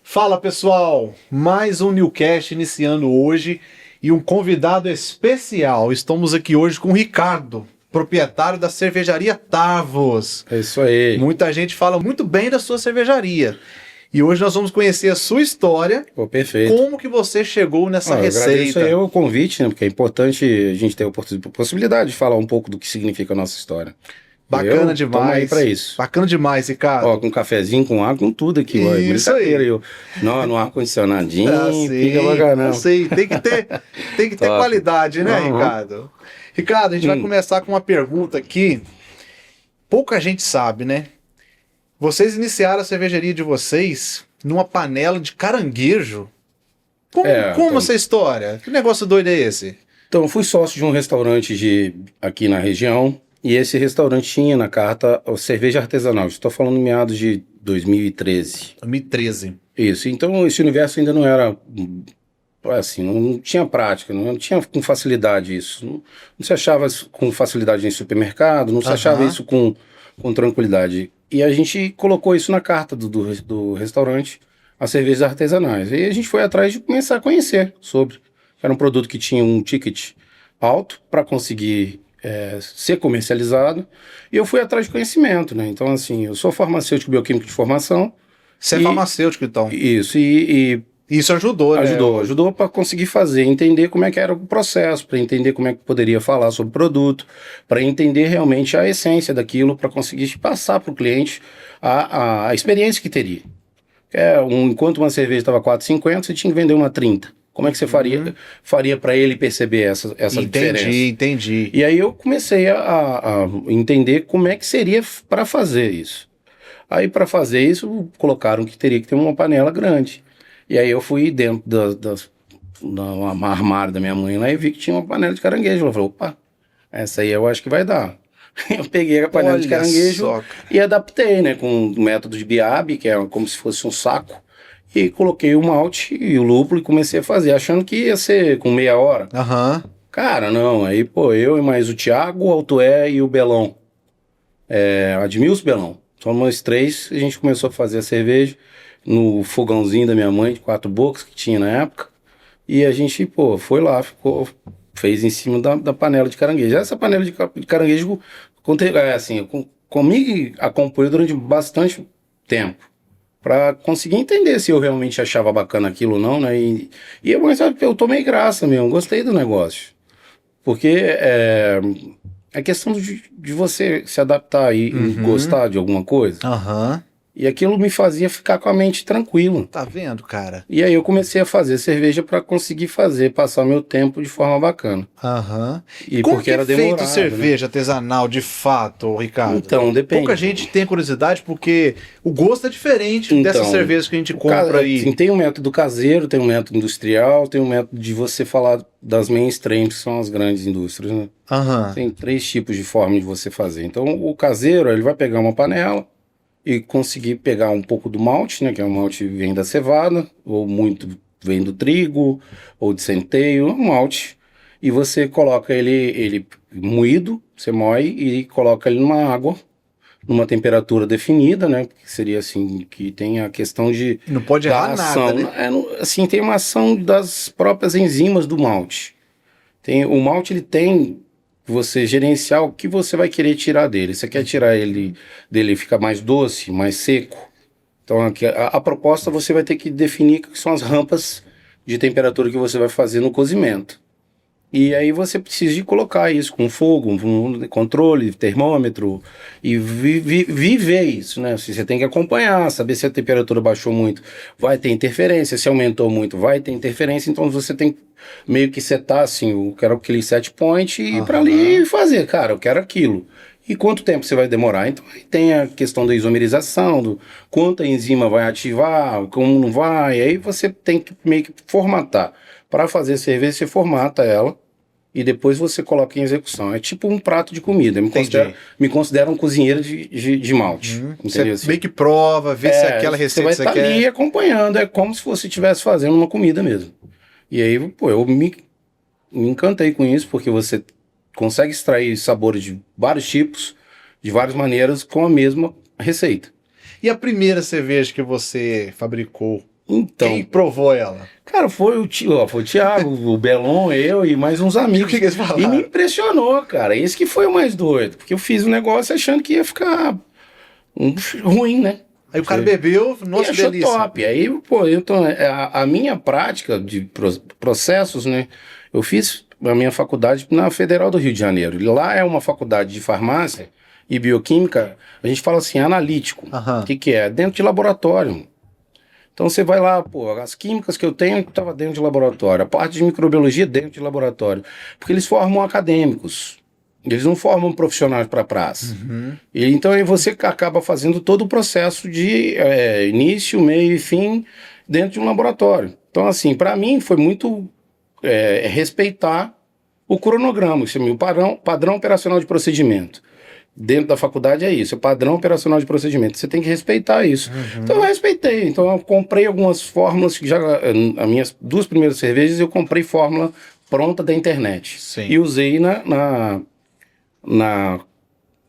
Fala pessoal, mais um Newcast iniciando hoje e um convidado especial. Estamos aqui hoje com o Ricardo, proprietário da cervejaria Tavos. É isso aí. Muita gente fala muito bem da sua cervejaria. E hoje nós vamos conhecer a sua história. Pô, perfeito. Como que você chegou nessa receita? Eu agradeço aí o convite, né? Porque é importante a gente ter a possibilidade de falar um pouco do que significa a nossa história. Bacana demais. Tamo aí pra isso. Bacana demais, Ricardo. Ó, com um cafezinho, com água, com tudo aqui. Ó, isso aí. No ar-condicionadinho, fica Eu bacanão. sei, tem que ter qualidade, né, Ricardo? Ricardo, a gente vai começar com uma pergunta aqui. Pouca gente sabe, né? Vocês iniciaram a cervejaria de vocês numa panela de caranguejo. Como essa história? Que negócio doido é esse? Então, eu fui sócio de um restaurante aqui na região. E esse restaurante tinha na carta cerveja artesanal. Estou falando em meados de 2013. 2013. Isso. Então, esse universo ainda não era assim, não tinha prática, não tinha com facilidade isso. Não se achava com facilidade em supermercado, não se achava isso com tranquilidade. E a gente colocou isso na carta do restaurante, as cervejas artesanais. E a gente foi atrás de começar a conhecer sobre. Era um produto que tinha um ticket alto para conseguir ser comercializado, e eu fui atrás de conhecimento, né? Então, assim, eu sou farmacêutico bioquímico de formação. Você é farmacêutico, então? Isso, isso ajudou, né? Ajudou para conseguir entender como é que era o processo, para entender como é que poderia falar sobre o produto, para entender realmente a essência daquilo, para conseguir passar para o cliente a experiência que teria. Enquanto uma cerveja estava R$4,50, você tinha que vender uma 30. Como é que você faria para ele perceber essa diferença? Entendi. E aí eu comecei a entender como é que seria para fazer isso. Aí para fazer isso, colocaram que teria que ter uma panela grande. E aí eu fui dentro do armário da minha mãe lá e vi que tinha uma panela de caranguejo. Ela falou, opa, essa aí eu acho que vai dar. Eu peguei a panela de caranguejo e adaptei, né, com o método de Biab, que é como se fosse um saco. E coloquei o malte e o lúpulo e comecei a fazer, achando que ia ser com meia hora. Cara, não. Aí, eu e mais o Thiago, o Altoé e o Belão. Admilson Belão. Só nós três, a gente começou a fazer a cerveja no fogãozinho da minha mãe, de 4 bocas, que tinha na época. E a gente, foi lá, fez em cima da panela de caranguejo. Essa panela de caranguejo, comigo acompanhou durante bastante tempo, para conseguir entender se eu realmente achava bacana aquilo ou não, né? Eu tomei graça mesmo, gostei do negócio. Porque é questão de você se adaptar e gostar de alguma coisa. E aquilo me fazia ficar com a mente tranquila. Tá vendo, cara? E aí eu comecei a fazer cerveja para conseguir passar meu tempo de forma bacana. E como porque era demorado, feito cerveja artesanal de fato, Ricardo? Então, depende. Pouca gente tem curiosidade porque o gosto é diferente dessas cervejas que a gente compra aí. Sim, tem um método caseiro, tem um método industrial, tem um método de você falar das mainstreams, que são as grandes indústrias, né? Tem 3 tipos de forma de você fazer. Então, o caseiro, ele vai pegar uma panela e conseguir pegar um pouco do malte, né, que é um malte que vem da cevada, ou muito vem do trigo, ou de centeio, um malte, e você coloca ele moído, você moe e coloca ele numa água, numa temperatura definida, né, que seria assim, que tem a questão de... Não pode errar nada, né? Assim, tem uma ação das próprias enzimas do malte. O malte, ele tem... você gerenciar o que você vai querer tirar dele. Você quer tirar dele ficar mais doce, mais seco? Então aqui, a proposta você vai ter que definir que são as rampas de temperatura que você vai fazer no cozimento. E aí você precisa de colocar isso com fogo, um controle, termômetro, e viver isso, né? Você tem que acompanhar, saber se a temperatura baixou muito, vai ter interferência, se aumentou muito, vai ter interferência, então você tem meio que setar assim, eu quero aquele set point e ir para ali e fazer, cara, eu quero aquilo. E quanto tempo você vai demorar? Então aí tem a questão da isomerização, do quanto a enzima vai ativar, como não vai, aí você tem que meio que formatar. Para fazer cerveja, você formata ela e depois você coloca em execução. É tipo um prato de comida. Me considero um cozinheiro de malte. Você meio que prova, vê se aquela receita você vai estar ali acompanhando. É como se você estivesse fazendo uma comida mesmo. E aí, eu me me encantei com isso, porque você consegue extrair sabores de vários tipos, de várias maneiras, com a mesma receita. E a primeira cerveja que você fabricou? Então, Quem provou ela? cara, foi o Thiago, o Belon, eu e mais uns amigos. O que eles falaram? E me impressionou, cara. Esse que foi o mais doido. Porque eu fiz um negócio achando que ia ficar ruim, né? Aí o cara bebeu, nossa, e achou delícia. top. Aí, pô, então, a minha prática de processos, né? Eu fiz a minha faculdade na Federal do Rio de Janeiro. E lá é uma faculdade de farmácia e bioquímica, a gente fala assim, analítico. Aham. O que é? Dentro de laboratório. Então você vai lá, pô, as químicas que eu tenho estava dentro de laboratório, a parte de microbiologia dentro de laboratório, porque eles formam acadêmicos, eles não formam profissionais para praça. E então aí você acaba fazendo todo o processo de início, meio e fim dentro de um laboratório. Então assim, para mim foi muito respeitar o cronograma, o padrão operacional de procedimento. Dentro da faculdade é isso, é padrão operacional de procedimento. Você tem que respeitar isso. Então eu respeitei. Então eu comprei algumas fórmulas que as minhas 2 primeiras cervejas eu comprei fórmula pronta da internet. Sim. E usei na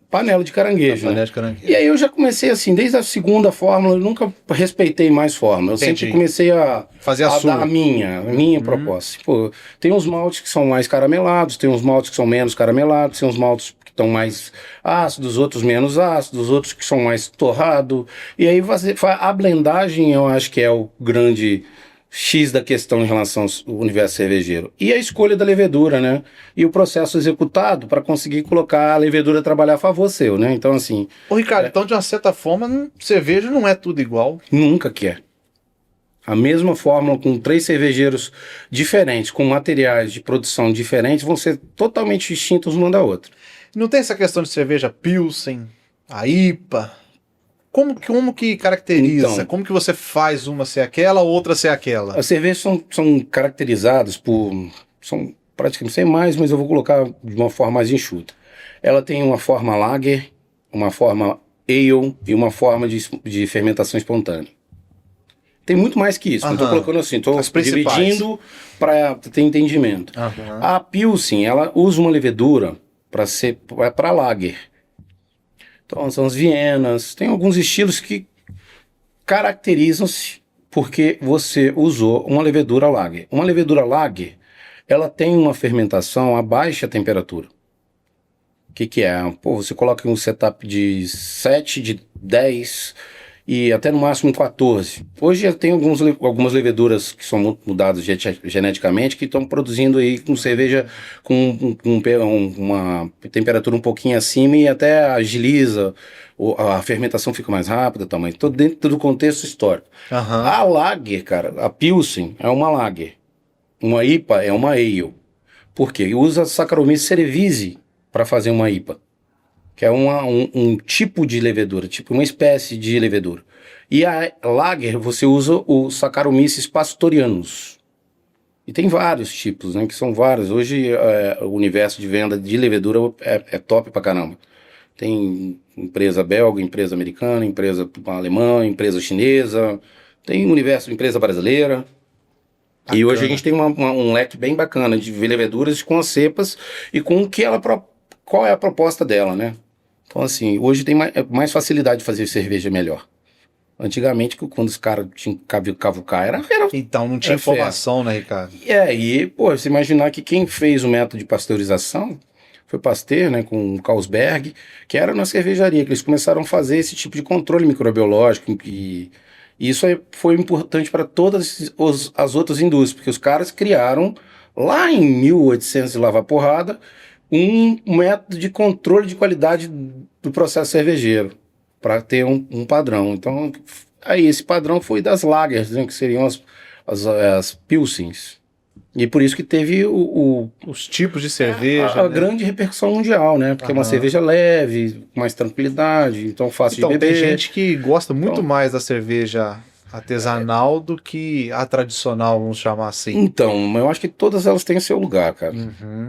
panela de caranguejo. Panela né? de caranguejo. E aí eu já comecei assim, desde a segunda fórmula, eu nunca respeitei mais fórmula. Eu Entendi. sempre comecei a Fazer a sua. dar a minha proposta. Pô, tem uns maltes que são mais caramelados, tem uns maltes que são menos caramelados, tem uns maltes que estão mais ácidos, outros menos ácidos, outros que são mais torrado. E aí a blendagem eu acho que é o grande X da questão em relação ao universo cervejeiro. E a escolha da levedura, né? E o processo executado para conseguir colocar a levedura trabalhar a favor seu, né? Então, assim... Ô, Ricardo, então de uma certa forma, cerveja não é tudo igual. Nunca que é. A mesma fórmula com 3 cervejeiros diferentes, com materiais de produção diferentes, vão ser totalmente distintos uma da outra. Não tem essa questão de cerveja Pilsen, a IPA. Como que caracteriza? Então, Como que você faz uma ser aquela, outra ser aquela? As cervejas são caracterizadas por... São praticamente sem mais, mas eu vou colocar de uma forma mais enxuta. Ela tem uma forma lager, uma forma ale e uma forma de fermentação espontânea. Tem muito mais que isso. Não estou colocando assim, estou dividindo para ter entendimento. A Pilsen, ela usa uma levedura para lager. Então são as Vienas, tem alguns estilos que caracterizam-se porque você usou uma levedura lager. Uma levedura lager, ela tem uma fermentação a baixa temperatura. O que é? Pô, você coloca um setup de 7, de 10 e até no máximo 14. Hoje já tem algumas leveduras que são mudadas geneticamente que estão produzindo aí com cerveja com uma temperatura um pouquinho acima e até agiliza, a fermentação fica mais rápida também. Tudo dentro do contexto histórico. A lager, cara, a Pilsen é uma lager. Uma IPA é uma ale. Por quê? Usa Saccharomyces cerevisiae para fazer uma IPA. Que é um tipo de levedura, tipo uma espécie de levedura. E a lager, você usa o Saccharomyces pastorianus. E tem vários tipos, né, que são vários. Hoje o universo de venda de levedura é top pra caramba. Tem empresa belga, empresa americana, empresa alemã, empresa chinesa, tem universo, empresa brasileira. Bacana. E hoje a gente tem um leque bem bacana de leveduras com as cepas e com qual é a proposta dela, né? Então, assim, hoje tem mais facilidade de fazer cerveja melhor. Antigamente, quando os caras tinham que cavucar, era então, não tinha informação, né, Ricardo? E, pô, você imaginar que quem fez o método de pasteurização foi Pasteur, né, com o Carlsberg, que era na cervejaria, que eles começaram a fazer esse tipo de controle microbiológico, e isso foi importante para todas as outras indústrias, porque os caras criaram, lá em 1800 de lavar porrada, um método de controle de qualidade do processo cervejeiro, para ter um padrão. Então, aí esse padrão foi das lagers, né, que seriam as pilsens. E por isso que teve os tipos de cerveja. A grande repercussão mundial, né? Porque é uma cerveja leve, com mais tranquilidade, então fácil de beber. Tem gente que gosta muito mais da cerveja artesanal do que a tradicional, vamos chamar assim. Então, eu acho que todas elas têm o seu lugar, cara.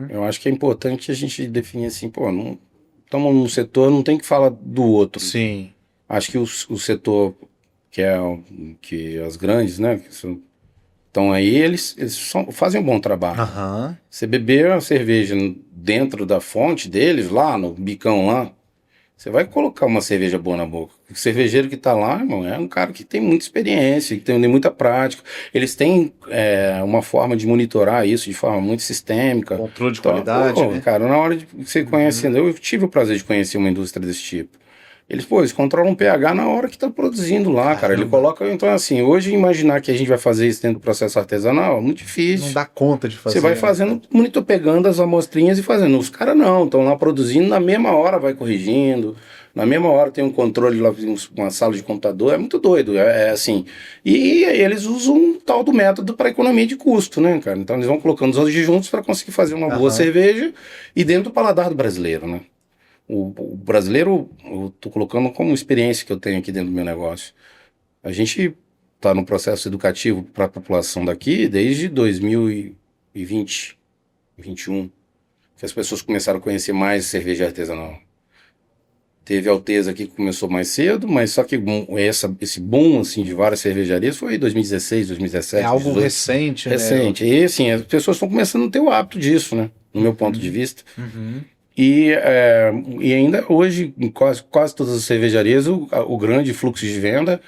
Eu acho que é importante a gente definir assim, pô, não estamos num setor, não tem que falar do outro. Então aí eles fazem um bom trabalho. Aham. Você beber a cerveja dentro da fonte deles, lá no bicão lá, você vai colocar uma cerveja boa na boca. O cervejeiro que tá lá, irmão, é um cara que tem muita experiência, que tem muita prática. Eles têm uma forma de monitorar isso de forma muito sistêmica. Controle de qualidade, né? Cara, na hora de você conhecer, eu tive o prazer de conhecer uma indústria desse tipo. Eles controlam o pH na hora que tá produzindo lá, cara. Ele coloca, então assim, hoje imaginar que a gente vai fazer isso dentro do processo artesanal é muito difícil. Não dá conta de fazer. Você vai fazendo, monitor pegando as amostrinhas e fazendo. Os caras não, estão lá produzindo, na mesma hora vai corrigindo, na mesma hora tem um controle lá, uma sala de computador, é muito doido, é assim. E eles usam um tal do método para economia de custo, né, cara? Então eles vão colocando os adjuntos para conseguir fazer uma boa cerveja e dentro do paladar do brasileiro, né? O brasileiro, eu tô colocando como experiência que eu tenho aqui dentro do meu negócio. A gente está no processo educativo para a população daqui desde 2020, 2021, que as pessoas começaram a conhecer mais cerveja artesanal. Teve a Alteza aqui que começou mais cedo, mas só que esse boom assim, de várias cervejarias foi em 2016, 2017. É algo 2018. recente, né? Recente. E assim, as pessoas estão começando a ter o hábito disso, né? No meu ponto de vista. Uhum. E ainda hoje, em quase todas as cervejarias, o grande fluxo de venda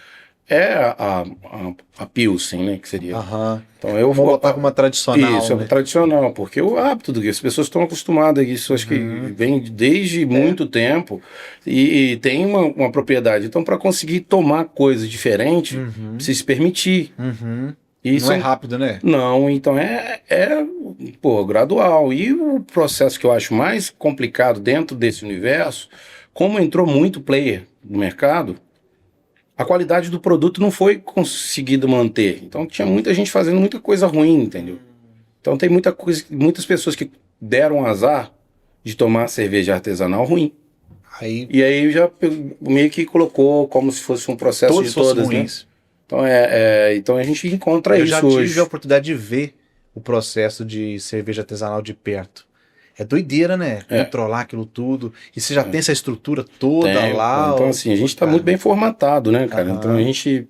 é a Pilsen, né? Que seria. Aham. Então eu Vou botar como uma tradicional. Isso, né? é tradicional, porque o hábito do que as pessoas estão acostumadas a isso, acho que vem desde muito tempo e tem uma propriedade. Então, para conseguir tomar coisa diferente, precisa se permitir. Uhum. Isso Não é rápido, né? Não, então gradual. E o processo que eu acho mais complicado dentro desse universo, como entrou muito player no mercado, a qualidade do produto não foi conseguido manter. Então tinha muita gente fazendo muita coisa ruim, entendeu? Então tem muitas pessoas que deram azar de tomar cerveja artesanal ruim. E aí já meio que colocou como se fosse um processo de todas, ruins. Né? Então a gente encontra isso hoje. Eu já tive a oportunidade de ver o processo de cerveja artesanal de perto. É doideira, né? Controlar aquilo tudo. E você já tem essa estrutura toda lá. Então, assim, a gente está muito bem formatado, né, cara? Então a gente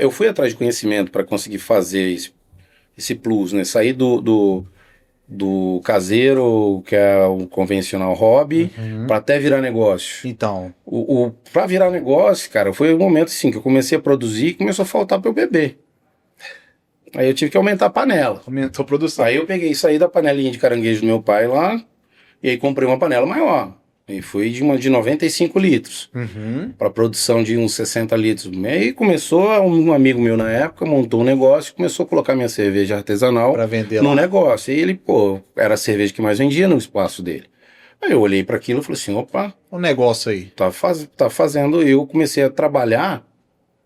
eu fui atrás de conhecimento para conseguir fazer esse plus, né? Sair do caseiro, que é o convencional hobby, para até virar negócio. Então. Para virar negócio, cara, foi um momento assim que eu comecei a produzir e começou a faltar para eu beber. Aí eu tive que aumentar a panela. Aumentou a produção. Aí eu saí da panelinha de caranguejo do meu pai lá, e aí comprei uma panela maior. E fui de 95 litros, para produção de uns 60 litros. E aí começou, um amigo meu na época montou um negócio, começou a colocar minha cerveja artesanal para vender no negócio. E ele, era a cerveja que mais vendia no espaço dele. Aí eu olhei para aquilo e falei assim, opa... Um negócio aí. Tá fazendo... Eu comecei a trabalhar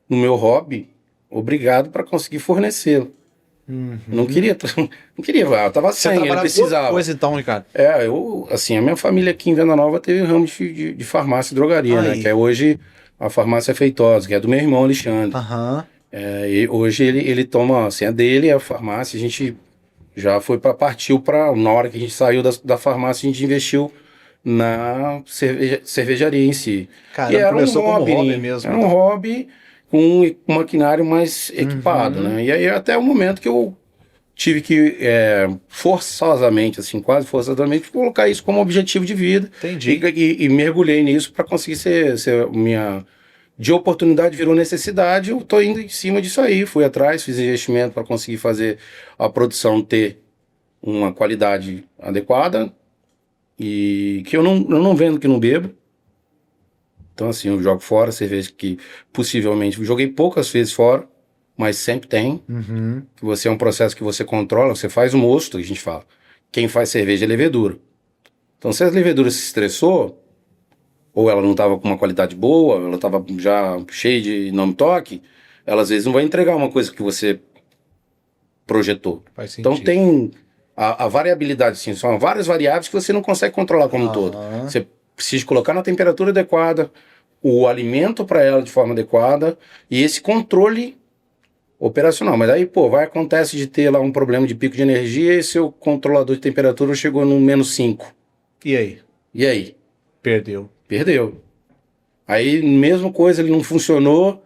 no meu hobby, obrigado para conseguir fornecê-lo. Não queria, eu tava sem, ele precisava. Coisa então, Ricardo? A minha família aqui em Venda Nova teve ramo de farmácia e drogaria, né? Que é hoje a farmácia Feitosa, que é do meu irmão Alexandre. E hoje ele toma, assim, a dele, a farmácia, a gente já partiu para, na hora que a gente saiu da farmácia, a gente investiu na cervejaria em si. Cara, era um hobby mesmo. Era um hobby com um maquinário mais equipado, né? E aí até o momento que eu tive que forçosamente, assim, quase forçosamente, colocar isso como objetivo de vida. Entendi. E mergulhei nisso para conseguir ser minha... De oportunidade virou necessidade, eu tô indo em cima disso aí. Fui atrás, fiz investimento para conseguir fazer a produção ter uma qualidade adequada e que eu não vendo, que não bebo. Então, assim, eu jogo fora cerveja que possivelmente... Joguei poucas vezes fora, mas sempre tem. Que você é um processo que você controla, você faz o mosto, que a gente fala. Quem faz cerveja é levedura. Então, se a levedura se estressou, ou ela não estava com uma qualidade boa, ela estava já cheia de não me toque, ela às vezes não vai entregar uma coisa que você projetou. Faz sentido. Então, tem a variabilidade, assim, são várias variáveis que você não consegue controlar como um todo. Você precisa colocar na temperatura adequada, o alimento para ela de forma adequada e esse controle operacional. Mas aí, acontece de ter lá um problema de pico de energia e seu controlador de temperatura chegou no -5. E aí? Perdeu. Aí, mesma coisa, ele não funcionou,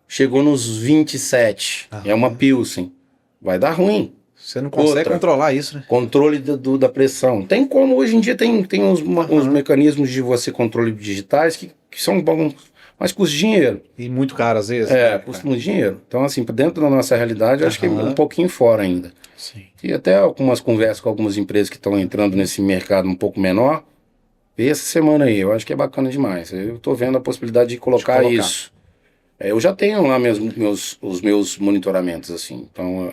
chegou nos 27. É uma Pilsen. vai dar ruim. Você não consegue controlar isso, né? Controle da pressão. Tem como, hoje em dia tem uns mecanismos de você controle digitais que são bons, mas custa dinheiro. E muito caro às vezes. Custa muito dinheiro. Então, assim, dentro da nossa realidade, eu acho que é um pouquinho fora ainda. Sim. E até algumas conversas com algumas empresas que estão entrando nesse mercado um pouco menor, e essa semana aí, eu acho que é bacana demais. Eu estou vendo a possibilidade de colocar isso. Eu já tenho lá os meus monitoramentos, assim. Então,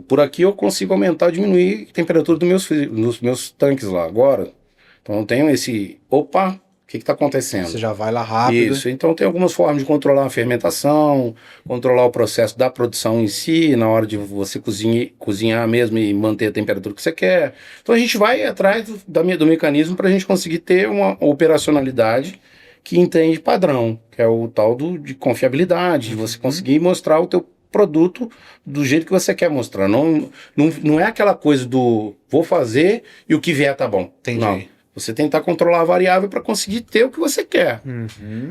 por aqui eu consigo aumentar ou diminuir a temperatura dos meus tanques lá agora. Então, eu tenho esse... Opa, o que está acontecendo? Você já vai lá rápido. Isso, então tem algumas formas de controlar a fermentação, controlar o processo da produção em si, na hora de você cozinhar mesmo e manter a temperatura que você quer. Então, a gente vai atrás do mecanismo para a gente conseguir ter uma operacionalidade que entende padrão, que é o tal de confiabilidade, de você conseguir mostrar o teu produto do jeito que você quer mostrar. Não é aquela coisa do vou fazer e o que vier tá bom. Entendi. Não. Você tentar controlar a variável para conseguir ter o que você quer.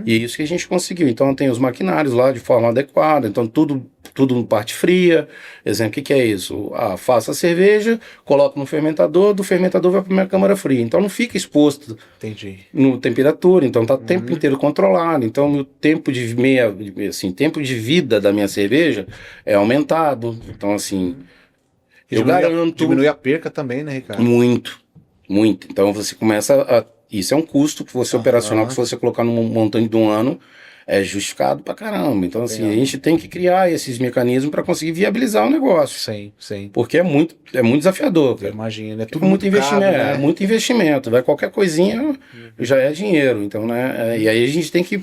E é isso que a gente conseguiu. Então tem os maquinários lá de forma adequada, então tudo no parte fria. Exemplo, o que é isso? Faça a cerveja, coloca no fermentador, do fermentador vai para minha câmara fria. Então não fica exposto no temperatura, então tá o tempo inteiro controlado. Então o tempo tempo de vida da minha cerveja é aumentado. Então assim, eu garanto... Diminui a perca também, né, Ricardo? Muito. Então você começa isso é um custo que você operacional, que se você colocar num montante de um ano, é justificado pra caramba. Então, assim, a gente tem que criar esses mecanismos para conseguir viabilizar o negócio. Sim. Porque é muito desafiador. Imagina, é tudo muito investimento. Caro, né? É muito investimento. Qualquer coisinha já é dinheiro. Então, né? E aí a gente tem que.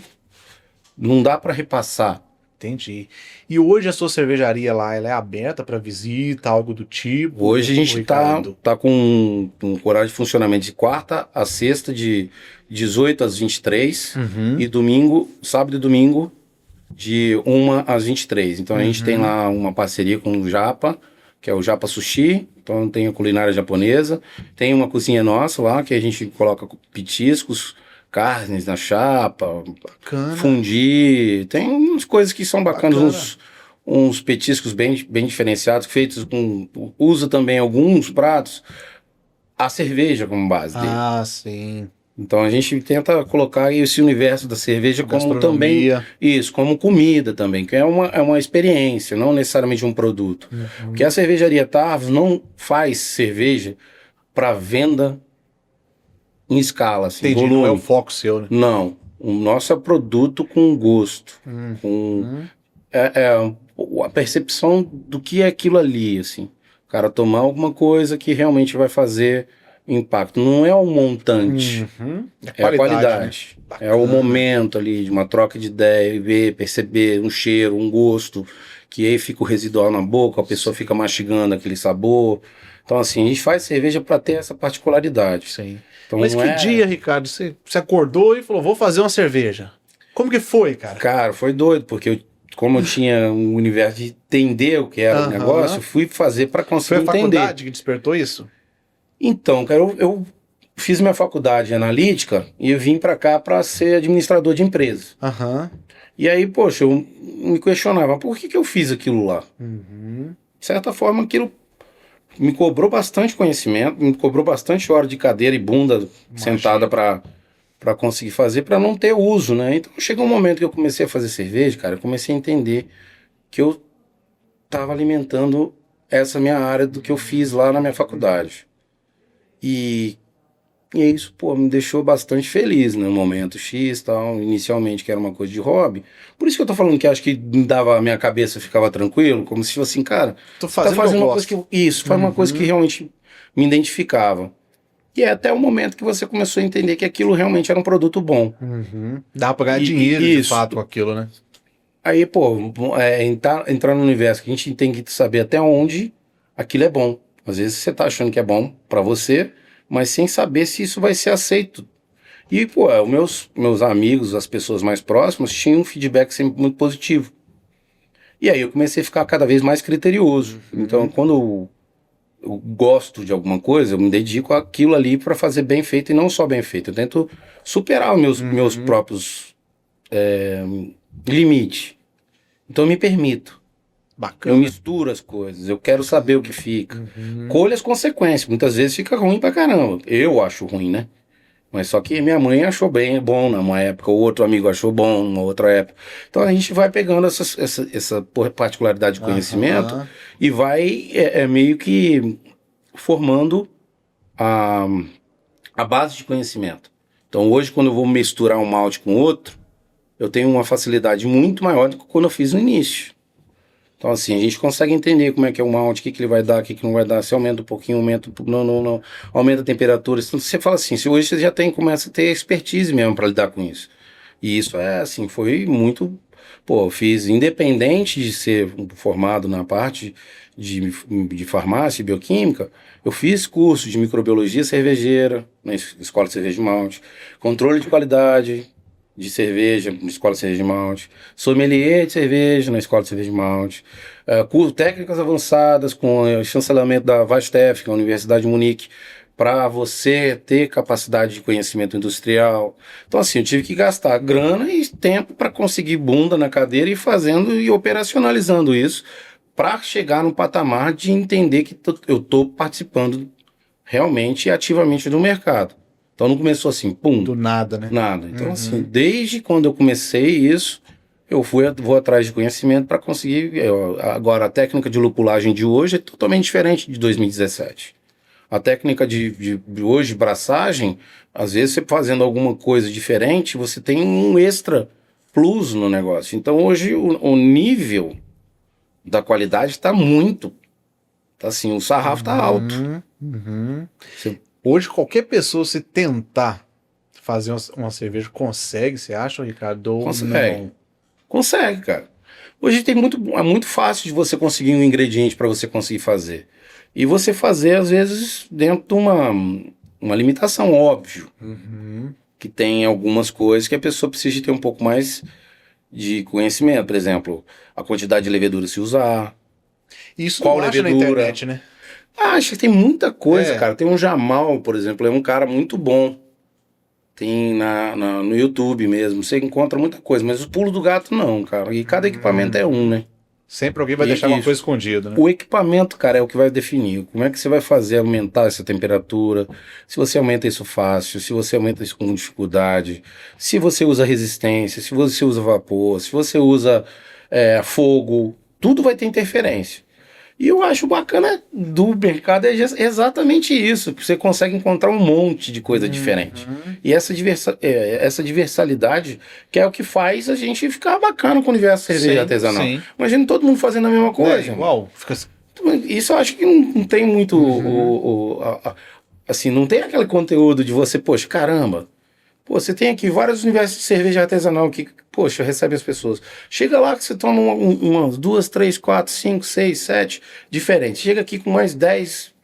Não dá para repassar. Entendi. E hoje a sua cervejaria lá, ela é aberta para visita, algo do tipo? Hoje a gente tá com um horário de funcionamento de quarta a sexta, de 18 às 23, e sábado e domingo, de 1 às 23. Então a gente tem lá uma parceria com o Japa, que é o Japa Sushi, então tem a culinária japonesa, tem uma cozinha nossa lá, que a gente coloca petiscos, carnes na chapa, fundir, tem umas coisas que são bacanas, uns petiscos bem diferenciados, feitos com... Usa também alguns pratos, a cerveja como base dele. Sim. Então a gente tenta colocar esse universo da cerveja como também... Isso, como comida também, que é uma experiência, não necessariamente um produto. Porque a cervejaria Tarvos não faz cerveja para venda em escala, assim, entendi, volume. Não é o foco seu, né? Não, o nosso é produto com gosto, a percepção do que é aquilo ali, assim. O cara tomar alguma coisa que realmente vai fazer impacto. Não é o montante, é a qualidade. Né? É o momento ali de uma troca de ideia, ver, perceber um cheiro, um gosto, que aí fica o residual na boca, a pessoa fica mastigando aquele sabor. Então, assim, a gente faz cerveja para ter essa particularidade. Sim. Então, mas que dia, Ricardo, você acordou e falou, vou fazer uma cerveja? Como que foi, cara? Cara, foi doido, porque como eu tinha um universo de entender o que era o negócio, eu fui fazer para conseguir entender. Foi a faculdade que despertou isso? Então, cara, eu fiz minha faculdade analítica e eu vim para cá para ser administrador de empresa. E aí, poxa, eu me questionava, por que eu fiz aquilo lá? De certa forma, aquilo me cobrou bastante conhecimento, me cobrou bastante hora de cadeira e bunda sentada para conseguir fazer, para não ter uso, né? Então chegou um momento que eu comecei a fazer cerveja, cara, eu comecei a entender que eu estava alimentando essa minha área do que eu fiz lá na minha faculdade. E isso, pô, me deixou bastante feliz no momento X, tal, inicialmente que era uma coisa de hobby. Por isso que eu tô falando que acho que a minha cabeça ficava tranquilo, como se fosse assim, cara, tô fazendo uma coisa que foi uma coisa que realmente me identificava. E é até o momento que você começou a entender que aquilo realmente era um produto bom. Dá pra ganhar dinheiro, de fato, com aquilo, né? Aí, pô, entrar no universo que a gente tem que saber até onde aquilo é bom. Às vezes você tá achando que é bom pra você, mas sem saber se isso vai ser aceito. E, pô, meus amigos, as pessoas mais próximas, tinham um feedback sempre muito positivo. E aí eu comecei a ficar cada vez mais criterioso. Então, quando eu gosto de alguma coisa, eu me dedico àquilo ali para fazer bem feito, e não só bem feito. Eu tento superar os meus próprios limites. Então, eu me permito. Bacana. Eu misturo as coisas, eu quero saber o que fica. Colho as consequências, muitas vezes fica ruim pra caramba. Eu acho ruim, né? Mas só que minha mãe achou bem bom numa época, o outro amigo achou bom numa outra época. Então a gente vai pegando essa particularidade de conhecimento e vai meio que formando a base de conhecimento. Então hoje, quando eu vou misturar um malte com outro, eu tenho uma facilidade muito maior do que quando eu fiz no início. Então assim, a gente consegue entender como é que é o malte, o que ele vai dar, o que não vai dar, se aumenta um pouquinho, não, aumenta a temperatura. Então você fala assim, se hoje você já começa a ter expertise mesmo para lidar com isso. E isso assim, foi muito... Pô, eu fiz, independente de ser formado na parte de farmácia e bioquímica, eu fiz curso de microbiologia cervejeira na Escola de Cerveja de Malte, controle de qualidade de cerveja na Escola de Cerveja de Malte, sommelier de cerveja na Escola de Cerveja de Malte, curso técnicas avançadas com chancelamento da Vastef, que é a Universidade de Munique, para você ter capacidade de conhecimento industrial. Então assim, eu tive que gastar grana e tempo para conseguir bunda na cadeira e fazendo e operacionalizando isso para chegar no patamar de entender que eu estou participando realmente e ativamente do mercado. Então não começou assim, pum. Do nada, né? Nada. Então assim, desde quando eu comecei isso, eu vou atrás de conhecimento para conseguir... Agora, a técnica de lupulagem de hoje é totalmente diferente de 2017. A técnica de hoje, braçagem, às vezes você fazendo alguma coisa diferente, você tem um extra plus no negócio. Então hoje o nível da qualidade está muito... Assim, o sarrafo está alto. Hoje qualquer pessoa, se tentar fazer uma cerveja, consegue, você acha, Ricardo? Ou Consegue. não? Consegue, cara. Hoje é muito fácil de você conseguir um ingrediente para você conseguir fazer. E você fazer, às vezes, dentro de uma limitação, óbvio. Que tem algumas coisas que a pessoa precisa de ter um pouco mais de conhecimento. Por exemplo, a quantidade de levedura se usar. Isso Qual não acha na levedura? internet, né? Acho que tem muita coisa, cara. Tem um Jamal, por exemplo, é um cara muito bom. Tem no YouTube mesmo. Você encontra muita coisa, mas o pulo do gato não, cara. E cada equipamento é um, né? Sempre alguém vai deixar alguma coisa escondida, né? O equipamento, cara, é o que vai definir. Como é que você vai fazer aumentar essa temperatura? Se você aumenta isso fácil, se você aumenta isso com dificuldade, se você usa resistência, se você usa vapor, se você usa fogo, tudo vai ter interferência. E eu acho bacana do mercado é exatamente isso, que você consegue encontrar um monte de coisa diferente. E essa diversalidade que é o que faz a gente ficar bacana com o universo cerveja artesanal. Sim. Imagina todo mundo fazendo a mesma coisa. Igual. Isso eu acho que não tem muito... assim, não tem aquele conteúdo de você, poxa, caramba... Pô, você tem aqui vários universos de cerveja artesanal que, poxa, recebe as pessoas. Chega lá que você toma umas 2, 3, 4, 5, 6, 7 diferentes. Chega aqui com mais 10,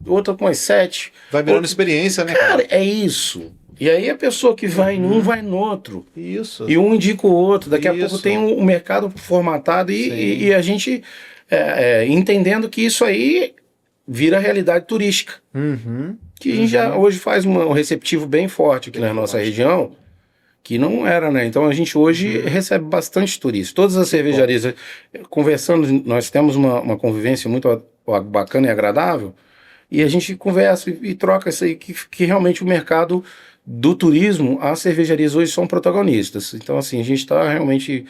outra com mais 7. Vai virando experiência, né? Cara, é isso. E aí a pessoa que vai em um vai no outro. Isso. E um indica o outro. Daqui a pouco tem um mercado formatado e a gente entendendo que isso aí vira realidade turística. Que a gente já hoje faz um receptivo bem forte aqui na nossa região, que não era, né? Então a gente hoje recebe bastante turistas. Todas as cervejarias, conversando, nós temos uma convivência muito bacana e agradável, e a gente conversa e troca isso aí, que realmente o mercado do turismo, as cervejarias hoje são protagonistas. Então assim, a gente está realmente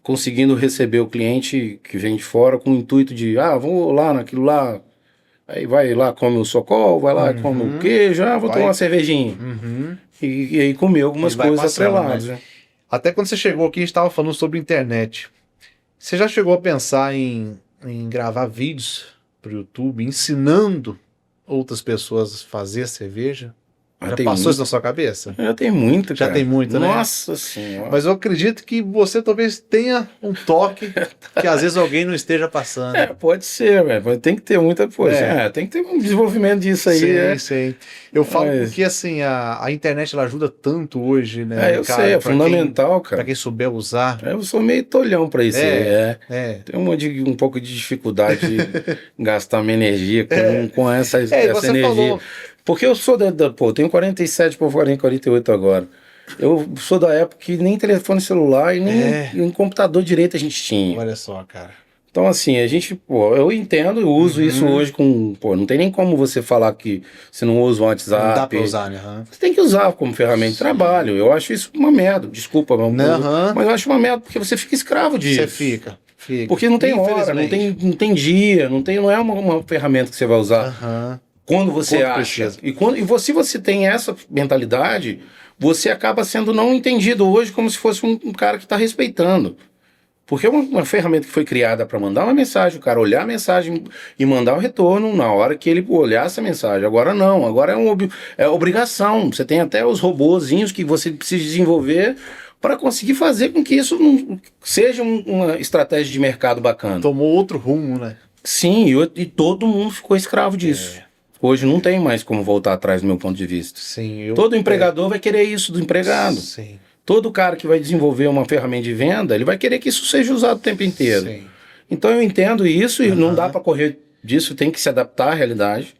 conseguindo receber o cliente que vem de fora com o intuito de, vou lá naquilo lá, aí vai lá, come o Sokol, vai lá, come o queijo, vou tomar uma cervejinha. E aí comer algumas coisas atreladas. Né? Até quando você chegou aqui, a gente estava falando sobre internet. Você já chegou a pensar em gravar vídeos para o YouTube, ensinando outras pessoas a fazer cerveja? Já passou isso na sua cabeça? Já tem muito, cara. Já tem muito, né? Nossa Senhora. Mas eu acredito que você talvez tenha um toque que às vezes alguém não esteja passando. Pode ser, velho. Tem que ter muita coisa. Tem que ter um desenvolvimento disso aí. Sim. Eu falo porque assim, a internet ela ajuda tanto hoje, né? Eu sei, é fundamental, cara. Pra quem souber usar. Eu sou meio tolhão pra isso. Tem um pouco de dificuldade de gastar minha energia com essa energia. Falou. Porque eu sou eu tenho 47 por 48 agora. Eu sou da época que nem telefone celular e nem computador direito a gente tinha. Olha só, cara. Então, assim, a gente, pô, eu entendo, eu uso isso hoje com, pô, não tem nem como você falar que você não usa o WhatsApp. Não dá pra usar, né? Você tem que usar como ferramenta de trabalho. Eu acho isso uma merda, desculpa, mas eu acho uma merda porque você fica escravo disso. Você fica. Porque não tem hora, não tem dia, não é uma ferramenta que você vai usar quando você acha. Precisa. Se você tem essa mentalidade, você acaba sendo não entendido hoje como se fosse um cara que está respeitando. Porque é uma ferramenta que foi criada para mandar uma mensagem, o cara olhar a mensagem e mandar o retorno na hora que ele olhar essa mensagem. Agora não, agora é obrigação. Você tem até os robozinhos que você precisa desenvolver para conseguir fazer com que isso seja uma estratégia de mercado bacana. Tomou outro rumo, né? Sim, e todo mundo ficou escravo disso. Hoje não tem mais como voltar atrás do meu ponto de vista. Sim, todo empregador vai querer isso do empregado. Sim. Todo cara que vai desenvolver uma ferramenta de venda, ele vai querer que isso seja usado o tempo inteiro. Sim. Então eu entendo isso e não dá para correr disso, tem que se adaptar à realidade.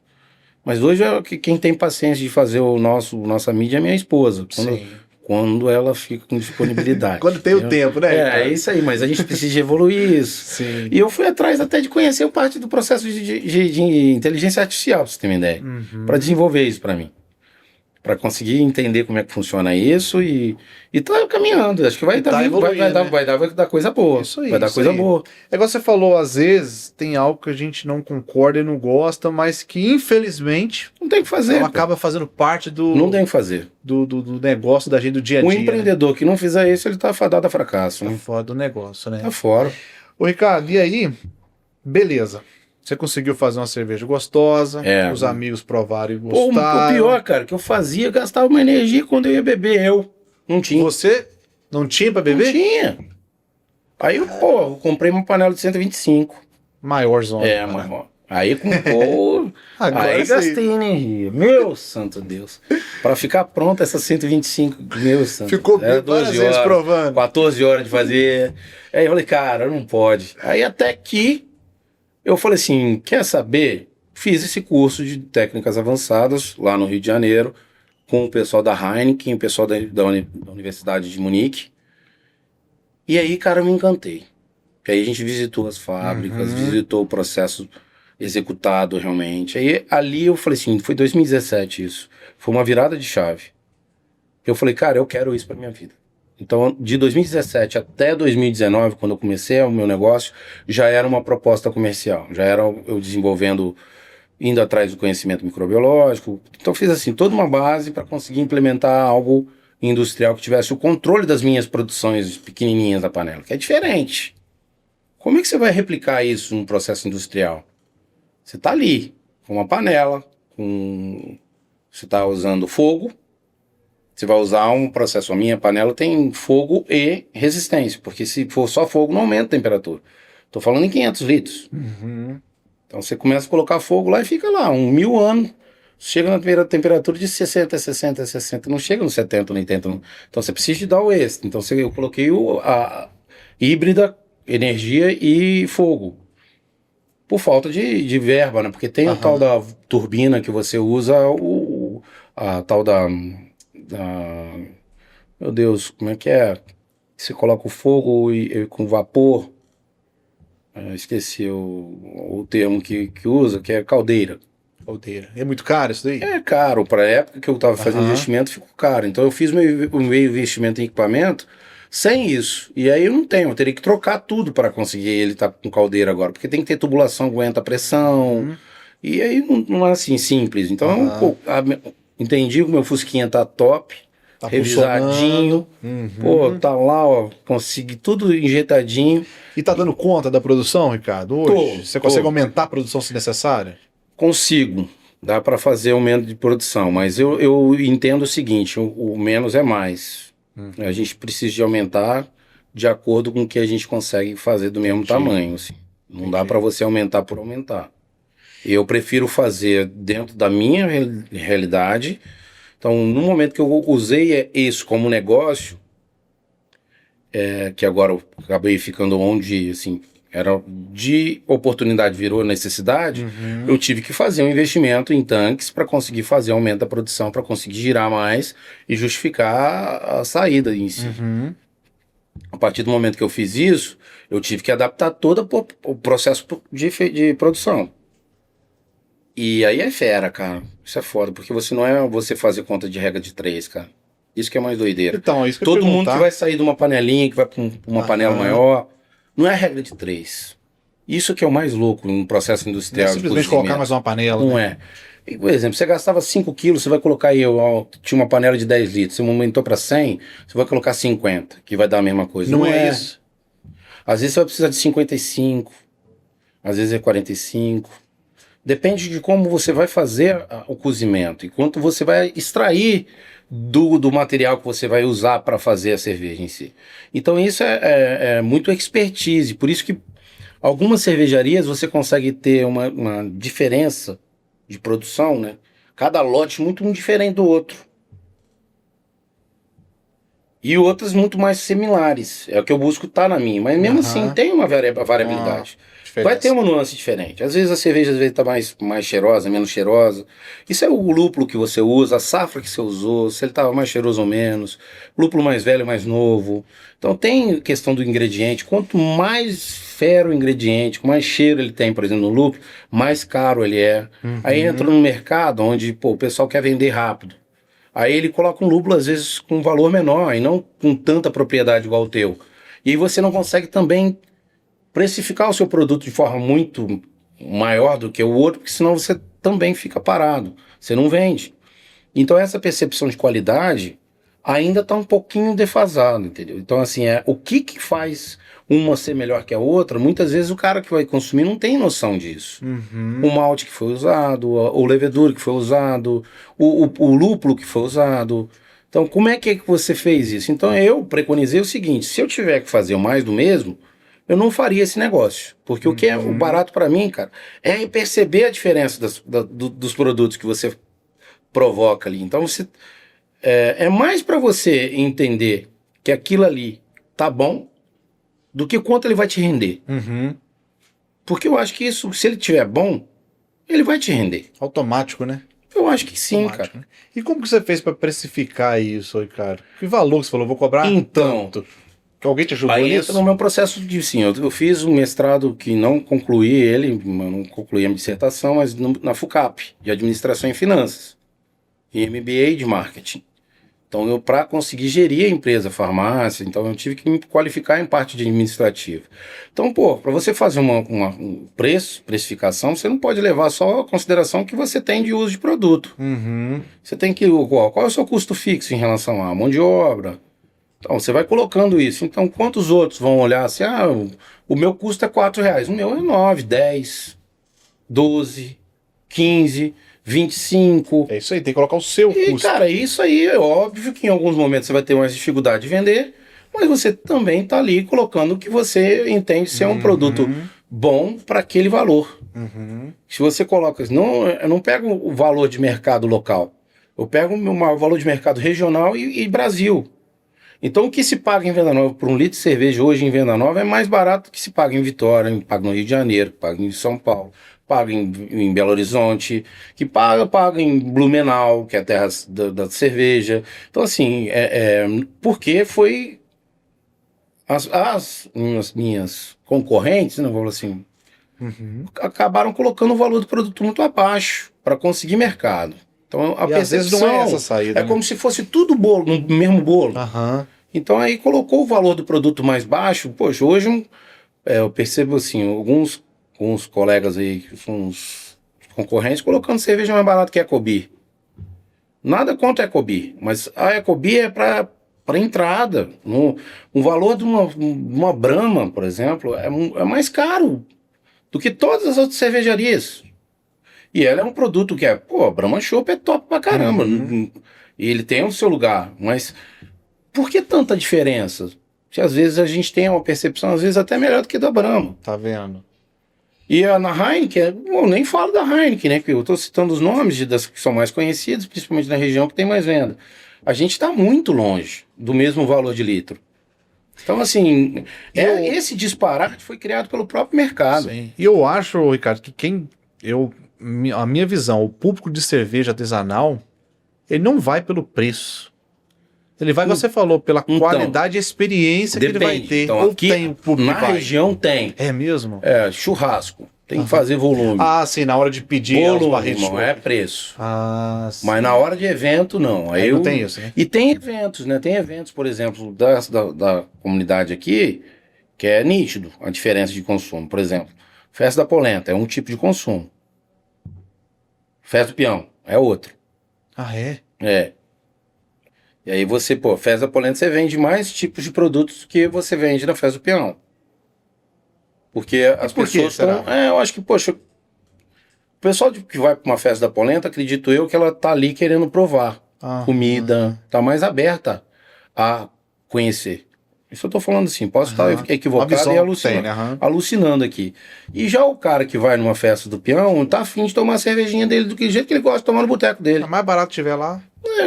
Mas hoje quem tem paciência de fazer nossa mídia é minha esposa. Quando ela fica com disponibilidade. Quando tem o tempo, né? É isso aí, mas a gente precisa evoluir isso. Sim. E eu fui atrás até de conhecer parte do processo de inteligência artificial, pra você ter uma ideia. Para desenvolver isso para mim. Para conseguir entender como é que funciona isso e tá caminhando. Acho que vai dar coisa boa. Isso aí, vai dar coisa boa. É igual você falou, às vezes tem algo que a gente não concorda e não gosta, mas que infelizmente não tem que fazer. Acaba fazendo parte do. Não tem que fazer. Do negócio da gente do dia a dia. O empreendedor que não fizer isso, ele tá fadado a fracasso. Tá fora do negócio, né? Tá fora. Ô, Ricardo, e aí? Beleza. Você conseguiu fazer uma cerveja gostosa, os amigos provaram e gostaram. O pior, cara, que eu fazia, gastava uma energia quando eu ia beber, eu não tinha. Você não tinha pra beber? Não tinha. Aí eu comprei uma panela de 125. Maiorzona. Maior. Aí aí gastei energia. Meu santo Deus. Pra ficar pronta essa 125, meu santo. Ficou 12 horas provando. 14 horas de fazer. Aí eu falei, cara, não pode. Aí até que eu falei assim, quer saber? Fiz esse curso de técnicas avançadas lá no Rio de Janeiro, com o pessoal da Heineken, o pessoal da Universidade de Munique. E aí, cara, eu me encantei. Porque aí a gente visitou as fábricas, visitou o processo executado realmente. Aí ali eu falei assim, foi 2017 isso. Foi uma virada de chave. Eu falei, cara, eu quero isso pra minha vida. Então, de 2017 até 2019, quando eu comecei o meu negócio, já era uma proposta comercial. Já era eu desenvolvendo, indo atrás do conhecimento microbiológico. Então, fiz assim, toda uma base para conseguir implementar algo industrial que tivesse o controle das minhas produções pequenininhas da panela, que é diferente. Como é que você vai replicar isso num processo industrial? Você está ali, com uma panela, você está usando fogo. Você vai usar um processo. A minha panela tem fogo e resistência, porque se for só fogo, não aumenta a temperatura. Estou falando em 500 litros. Então você começa a colocar fogo lá e fica lá, 1000 anos. Chega na temperatura de 60, 60, 60. Não chega no 70, no 80. Então você precisa de dar o extra. Então eu coloquei a híbrida, energia e fogo. Por falta de verba, né? Porque tem a tal da turbina que você usa, a tal da... Meu Deus, como é que é? Você coloca o fogo com vapor. Esqueci o termo que usa, que é caldeira. Caldeira. É muito caro isso daí? É caro. Para a época que eu estava fazendo investimento, ficou caro. Então eu fiz o meu investimento em equipamento sem isso. E aí eu não tenho. Eu teria que trocar tudo para conseguir ele estar com caldeira agora. Porque tem que ter tubulação, aguenta a pressão. E aí não é assim simples. Então entendi que o meu Fusquinha tá top, tá revisadinho, tá lá, ó, consegui tudo injetadinho. E tá dando conta da produção, Ricardo, hoje? Você consegue aumentar a produção se necessário? Consigo, dá para fazer aumento de produção, mas eu entendo o seguinte, o menos é mais. A gente precisa de aumentar de acordo com o que a gente consegue fazer do mesmo tamanho, assim. Não dá para você aumentar por aumentar. Eu prefiro fazer dentro da minha realidade. Então, no momento que eu usei isso como negócio, que agora eu acabei ficando onde, assim, era de oportunidade virou necessidade, eu tive que fazer um investimento em tanques para conseguir fazer aumento da produção, para conseguir girar mais e justificar a saída em si. A partir do momento que eu fiz isso, Eu tive que adaptar todo o processo de produção. E aí é fera, cara. Isso é foda, porque você não é você fazer conta de regra de 3, cara. Isso que é mais doideira. Então, é isso que eu ia Todo mundo perguntar. que vai sair de uma panelinha, que vai pra uma panela maior, não é regra de 3. Isso que é o mais louco no processo Não é industrial. simplesmente colocar mais uma panela. Não né? é. E, por exemplo, você gastava 5 quilos, você vai colocar aí, ó, tinha uma panela de 10 litros, você aumentou para 100, você vai colocar 50, que vai dar a mesma coisa. Não é isso. Às vezes você vai precisar de 55, às vezes é 45. Depende de como você vai fazer o cozimento e quanto você vai extrair do material que você vai usar para fazer a cerveja em si. Então isso é muito expertise, por isso que algumas cervejarias você consegue ter uma diferença de produção, né? Cada lote muito diferente do outro. E outras muito mais similares. É o que eu busco estar na minha. Mas mesmo assim tem uma variabilidade. Vai ter uma nuance diferente. Às vezes a cerveja está mais cheirosa, menos cheirosa. Isso é o lúpulo que você usa, a safra que você usou, se ele estava mais cheiroso ou menos. Lúpulo mais velho, mais novo. Então tem questão do ingrediente. Quanto mais fero o ingrediente, mais cheiro ele tem, por exemplo, no lúpulo, mais caro ele é. Aí entra no mercado onde o pessoal quer vender rápido. Aí ele coloca um lúpulo, às vezes, com um valor menor e não com tanta propriedade igual o teu. E aí você não consegue também precificar o seu produto de forma muito maior do que o outro, porque senão você também fica parado. Você não vende. Então essa percepção de qualidade ainda está um pouquinho defasada, entendeu? Então, assim, o que faz uma ser melhor que a outra, muitas vezes o cara que vai consumir não tem noção disso. O malte que foi usado, o levedura que foi usado, o lúpulo que foi usado. Então, como é que você fez isso? Então, eu preconizei o seguinte, se eu tiver que fazer mais do mesmo, eu não faria esse negócio. Porque o que é o barato para mim, cara, é perceber a diferença dos produtos que você provoca ali. Então, é mais para você entender que aquilo ali tá bom do que quanto ele vai te render. Porque eu acho que isso, se ele tiver bom, ele vai te render. Automático, né? Eu acho que sim, Automático, cara. né? E como que você fez para precificar isso, Ricardo? Que valor que você falou? Vou cobrar tanto. Que alguém te ajudou Aí nisso? entra no meu processo de, sim, eu fiz um mestrado que não concluí ele, não concluí a minha dissertação, mas na FUCAP, de Administração e Finanças, e MBA de Marketing. Então, para conseguir gerir a empresa, farmácia, então eu tive que me qualificar em parte de administrativa. Então, para você fazer um precificação, você não pode levar só a consideração que você tem de uso de produto. Você tem que, qual é o seu custo fixo em relação à mão de obra? Então, você vai colocando isso. Então, quantos outros vão olhar assim, o meu custo é R$4, o meu é 9, 10, 12, 15... 25. É isso aí, tem que colocar o seu custo. Cara, isso aí é óbvio que em alguns momentos você vai ter mais dificuldade de vender, mas você também está ali colocando o que você entende ser um produto bom para aquele valor. Se você coloca, eu não pego o valor de mercado local, eu pego o valor de mercado regional e Brasil. Então o que se paga em Venda Nova por um litro de cerveja hoje em Venda Nova é mais barato que se paga em Vitória, paga no Rio de Janeiro, paga em São Paulo, paga em Belo Horizonte, que paga em Blumenau, que é a terra da cerveja. Então, assim, porque foi as minhas concorrentes, né, vamos assim, acabaram colocando o valor do produto muito abaixo para conseguir mercado. Então, a percepção às vezes não é essa saída, como se fosse tudo bolo, no mesmo bolo. Então, aí colocou o valor do produto mais baixo. Poxa, hoje eu percebo assim, alguns colegas aí, que são uns concorrentes, colocando cerveja mais barata que a Ecobir. Nada contra a Ecobir, mas a Ecobir é para entrada. O valor de uma Brahma, por exemplo, é mais caro do que todas as outras cervejarias. E ela é um produto que a Brahma Chopp é top pra caramba. E ele tem o seu lugar, mas por que tanta diferença? Se às vezes a gente tem uma percepção, às vezes até melhor do que da Brahma. Tá vendo? E na Heineken, eu nem falo da Heineken, né? Que eu estou citando os nomes das que são mais conhecidos, principalmente na região que tem mais venda. A gente está muito longe do mesmo valor de litro. Então, assim, esse disparate foi criado pelo próprio mercado. Sim. E eu acho, Ricardo, que a minha visão, o público de cerveja artesanal, ele não vai pelo preço. Ele vai, como você falou, pela qualidade e experiência que ele vai ter. Então, Ou aqui, tem na região tem. É mesmo? Churrasco. Tem que fazer volume. Ah, sim, na hora de pedir volume, irmão, é preço. Ah, sim. Mas na hora de evento, não. Aí não tem isso, né? E tem eventos, né? Tem eventos, por exemplo, da comunidade aqui, que é nítido a diferença de consumo. Por exemplo, Festa da Polenta é um tipo de consumo. Festa do Peão é outro. Ah, é? É. E aí Festa da Polenta você vende mais tipos de produtos que você vende na Festa do Peão. Porque as pessoas estão... eu acho que, poxa, o pessoal que vai para uma Festa da Polenta, acredito eu que ela tá ali querendo provar comida, tá mais aberta a conhecer. Isso eu tô falando assim, posso estar equivocado e alucinando aqui. E já o cara que vai numa festa do peão, tá afim de tomar a cervejinha dele do jeito que ele gosta de tomar no boteco dele. É mais barato tiver lá.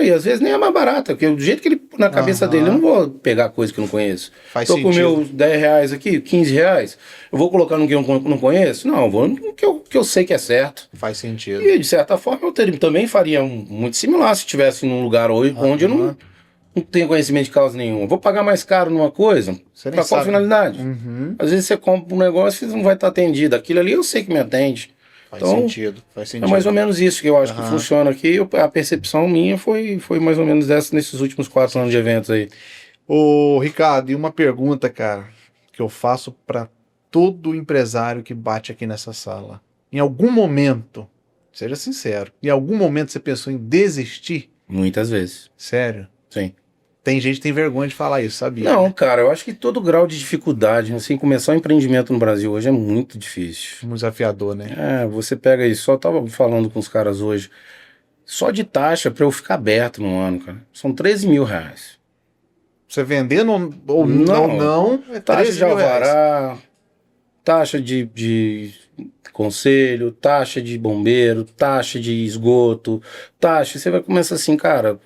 E às vezes nem é mais barata, porque do jeito que ele, na cabeça dele, eu não vou pegar coisa que eu não conheço. Tô com meus 10 reais aqui, 15 reais, eu vou colocar no que eu não conheço? Não, eu vou no que eu sei que é certo. Faz sentido. E de certa forma eu também faria muito similar se estivesse num lugar onde eu não tenho conhecimento de causa nenhuma. Vou pagar mais caro numa coisa, para qual finalidade? Às vezes você compra um negócio e não vai estar atendido. Aquilo ali eu sei que me atende. Faz sentido. É mais ou menos isso que eu acho que funciona aqui. A percepção minha foi mais ou menos essa nesses últimos 4 anos de eventos aí. Ô, Ricardo, e uma pergunta, cara, que eu faço para todo empresário que bate aqui nessa sala. Em algum momento, seja sincero, em algum momento você pensou em desistir? Muitas vezes. Sério? Sim. Tem gente que tem vergonha de falar isso, sabia? Não, cara, eu acho que todo grau de dificuldade, assim, começar um empreendimento no Brasil hoje é muito difícil. Muito desafiador, né? Você pega isso, só tava falando com os caras hoje, só de taxa para eu ficar aberto no ano, cara, são 13 mil reais. Você vender ou não, é taxa de alvará, taxa de conselho, taxa de bombeiro, taxa de esgoto, taxa, você vai começar assim, cara...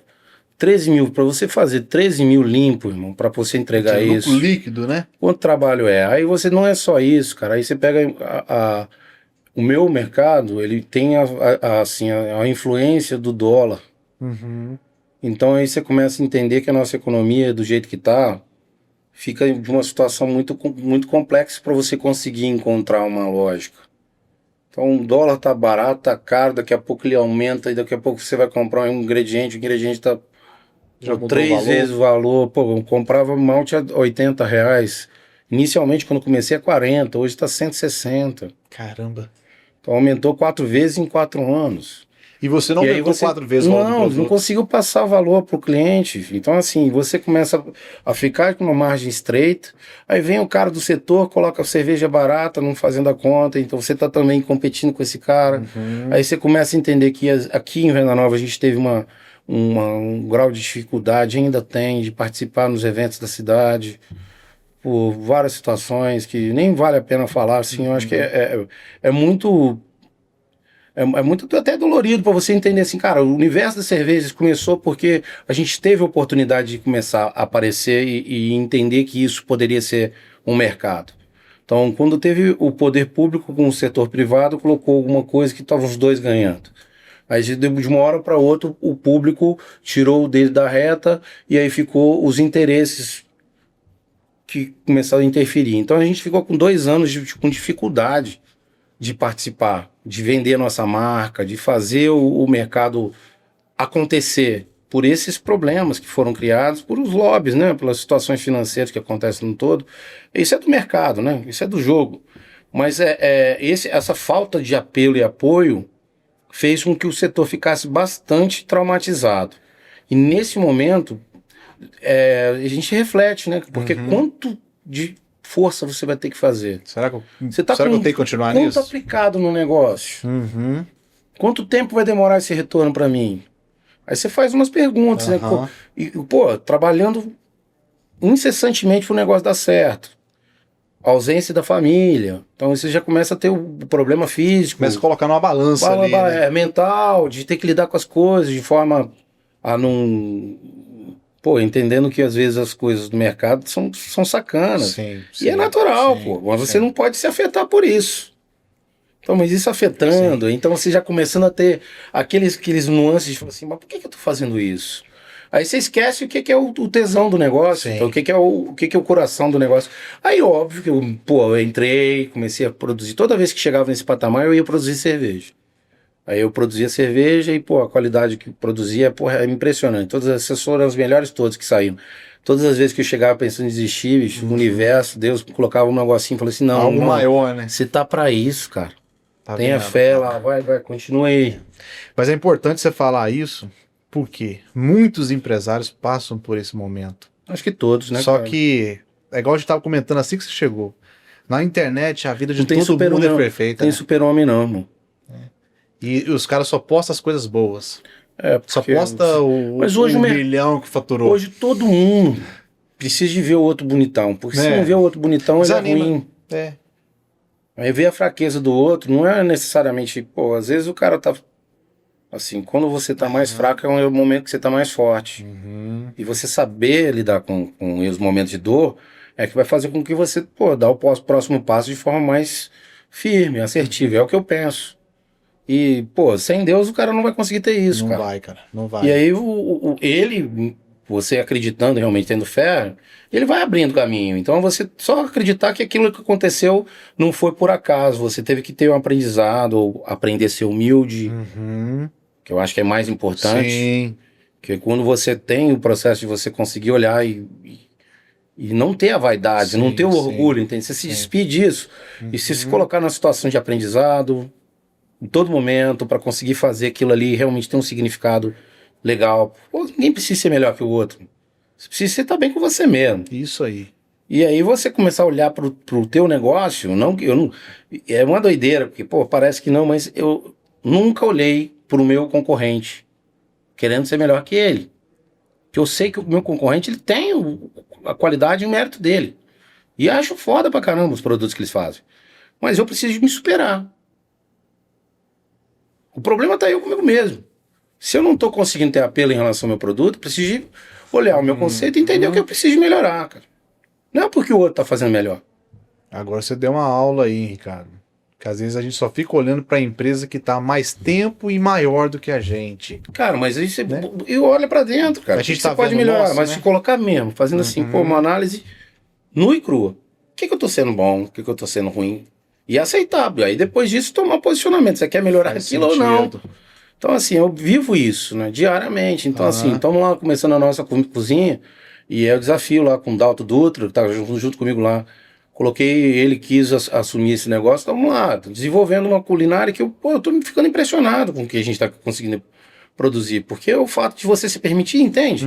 13 mil, para você fazer 13 mil limpo, irmão, para você entregar isso. Lucro líquido, né? Quanto trabalho é? Aí você não é só isso, cara. Aí você pega o meu mercado, ele tem a influência do dólar. Então aí você começa a entender que a nossa economia, do jeito que tá, fica de uma situação muito, muito complexa para você conseguir encontrar uma lógica. Então o dólar tá barato, tá caro, daqui a pouco ele aumenta e daqui a pouco você vai comprar um ingrediente, o ingrediente tá... Já 3 vezes o valor. Eu comprava malte a 80 reais. Inicialmente, quando comecei, a 40. Hoje está 160. Caramba. Então aumentou 4 vezes em 4 anos. E você não aumentou 4 vezes o valor do produto? Não conseguiu passar valor para o cliente. Então, assim, você começa a ficar com uma margem estreita. Aí vem o cara do setor, coloca a cerveja barata, não fazendo a conta. Então você está também competindo com esse cara. Aí você começa a entender que aqui em Venda Nova a gente teve um grau de dificuldade, ainda tem, de participar nos eventos da cidade, por várias situações que nem vale a pena falar, assim, eu acho que é muito até dolorido para você entender assim, cara, o universo das cervejas começou porque a gente teve a oportunidade de começar a aparecer e entender que isso poderia ser um mercado. Então, quando teve o poder público com o setor privado, colocou alguma coisa que estavam os dois ganhando. Aí de uma hora para outra o público tirou o dele da reta e aí ficou os interesses que começaram a interferir. Então a gente ficou com 2 anos com dificuldade de participar, de vender nossa marca, de fazer o mercado acontecer por esses problemas que foram criados por os lobbies, né? Pelas situações financeiras que acontecem no todo. Isso é do mercado, né? Isso é do jogo. Mas essa falta de apelo e apoio fez com que o setor ficasse bastante traumatizado. E nesse momento, a gente reflete, né? Porque quanto de força você vai ter que fazer? Será que eu tenho que continuar nisso? Quanto aplicado no negócio? Quanto tempo vai demorar esse retorno para mim? Aí você faz umas perguntas, né? Trabalhando incessantemente para o negócio dar certo. Ausência da família. Então você já começa a ter o problema físico. Começa a colocar numa balança ali, né? Mental, de ter que lidar com as coisas de forma a não... entendendo que às vezes as coisas do mercado são sacanas. Sim, e é natural, mas você não pode se afetar por isso. Então, mas isso afetando, então você já começando a ter aqueles nuances de falar assim, mas por que eu tô fazendo isso? Aí você esquece o que é o tesão do negócio, Sim. então, o que é o coração do negócio. Aí, óbvio que eu entrei, comecei a produzir. Toda vez que chegava nesse patamar, eu ia produzir cerveja. Aí eu produzia cerveja e, a qualidade que produzia, é impressionante. Todas essas foram as melhores todas que saíram. Todas as vezes que eu chegava pensando em desistir, bicho, o universo, Deus colocava um negocinho e falou assim, não, Algo maior, né? você tá pra isso, cara. Tá Tenha vendo? fé lá, vai, continua aí. Mas é importante você falar isso, porque muitos empresários passam por esse momento. Acho que todos, né, Só cara? que, é igual a gente tava comentando assim que você chegou. Na internet, a vida de Não tem todo mundo é super-homem, perfeita. tem Né? super-homem não, irmão. E os caras só postam as coisas boas. Só Porque... posta o Mas hoje milhão que faturou. Hoje todo mundo precisa de ver o outro bonitão, porque se não vê o outro bonitão, ele é ruim. É. Aí ver a fraqueza do outro não é necessariamente, às vezes o cara tá assim, quando você tá mais fraco é o momento que você tá mais forte. E você saber lidar com os momentos de dor é que vai fazer com que você, dá o próximo passo de forma mais firme, assertiva. É o que eu penso. E, sem Deus o cara não vai conseguir ter isso, Não cara. vai, cara. Não vai. E aí ele, você acreditando, realmente tendo fé, ele vai abrindo caminho. Então você só acreditar que aquilo que aconteceu não foi por acaso. Você teve que ter um aprendizado, ou aprender a ser humilde, que eu acho que é mais importante. Sim. Que quando você tem o processo de você conseguir olhar e não ter a vaidade, Sim, não ter o orgulho, entende? Você se despide disso e se colocar na situação de aprendizado em todo momento para conseguir fazer aquilo ali realmente ter um significado legal. Ninguém precisa ser melhor que o outro. Você precisa estar bem com você mesmo. Isso aí. E aí você começar a olhar pro teu negócio, é uma doideira, porque parece que não, mas eu nunca olhei pro meu concorrente querendo ser melhor que ele. Que eu sei que o meu concorrente ele tem a qualidade e o mérito dele. E acho foda pra caramba os produtos que eles fazem. Mas eu preciso me superar. O problema tá eu comigo mesmo. Se eu não tô conseguindo ter apelo em relação ao meu produto, preciso olhar o meu conceito e entender o que eu preciso melhorar, cara. Não é porque o outro tá fazendo melhor. Agora você deu uma aula aí, Ricardo. Que às vezes a gente só fica olhando pra empresa que tá há mais tempo e maior do que a gente. Cara, mas aí você olha pra dentro, cara. A gente você tá pode vendo melhorar, nosso, mas né? se colocar mesmo, fazendo assim, uma análise nua e crua. O que eu tô sendo bom, o que eu tô sendo ruim. E aceitável. Aí depois disso tomar posicionamento. Você quer melhorar Faz aquilo ou não? Então assim, eu vivo isso, né, diariamente. Então assim, estamos lá começando a nossa cozinha e é o desafio lá com o Dalto Dutra, que tá junto comigo lá. Coloquei, ele quis assumir esse negócio, estamos lá, desenvolvendo uma culinária que eu tô ficando impressionado com o que a gente está conseguindo produzir. Porque é o fato de você se permitir, entende?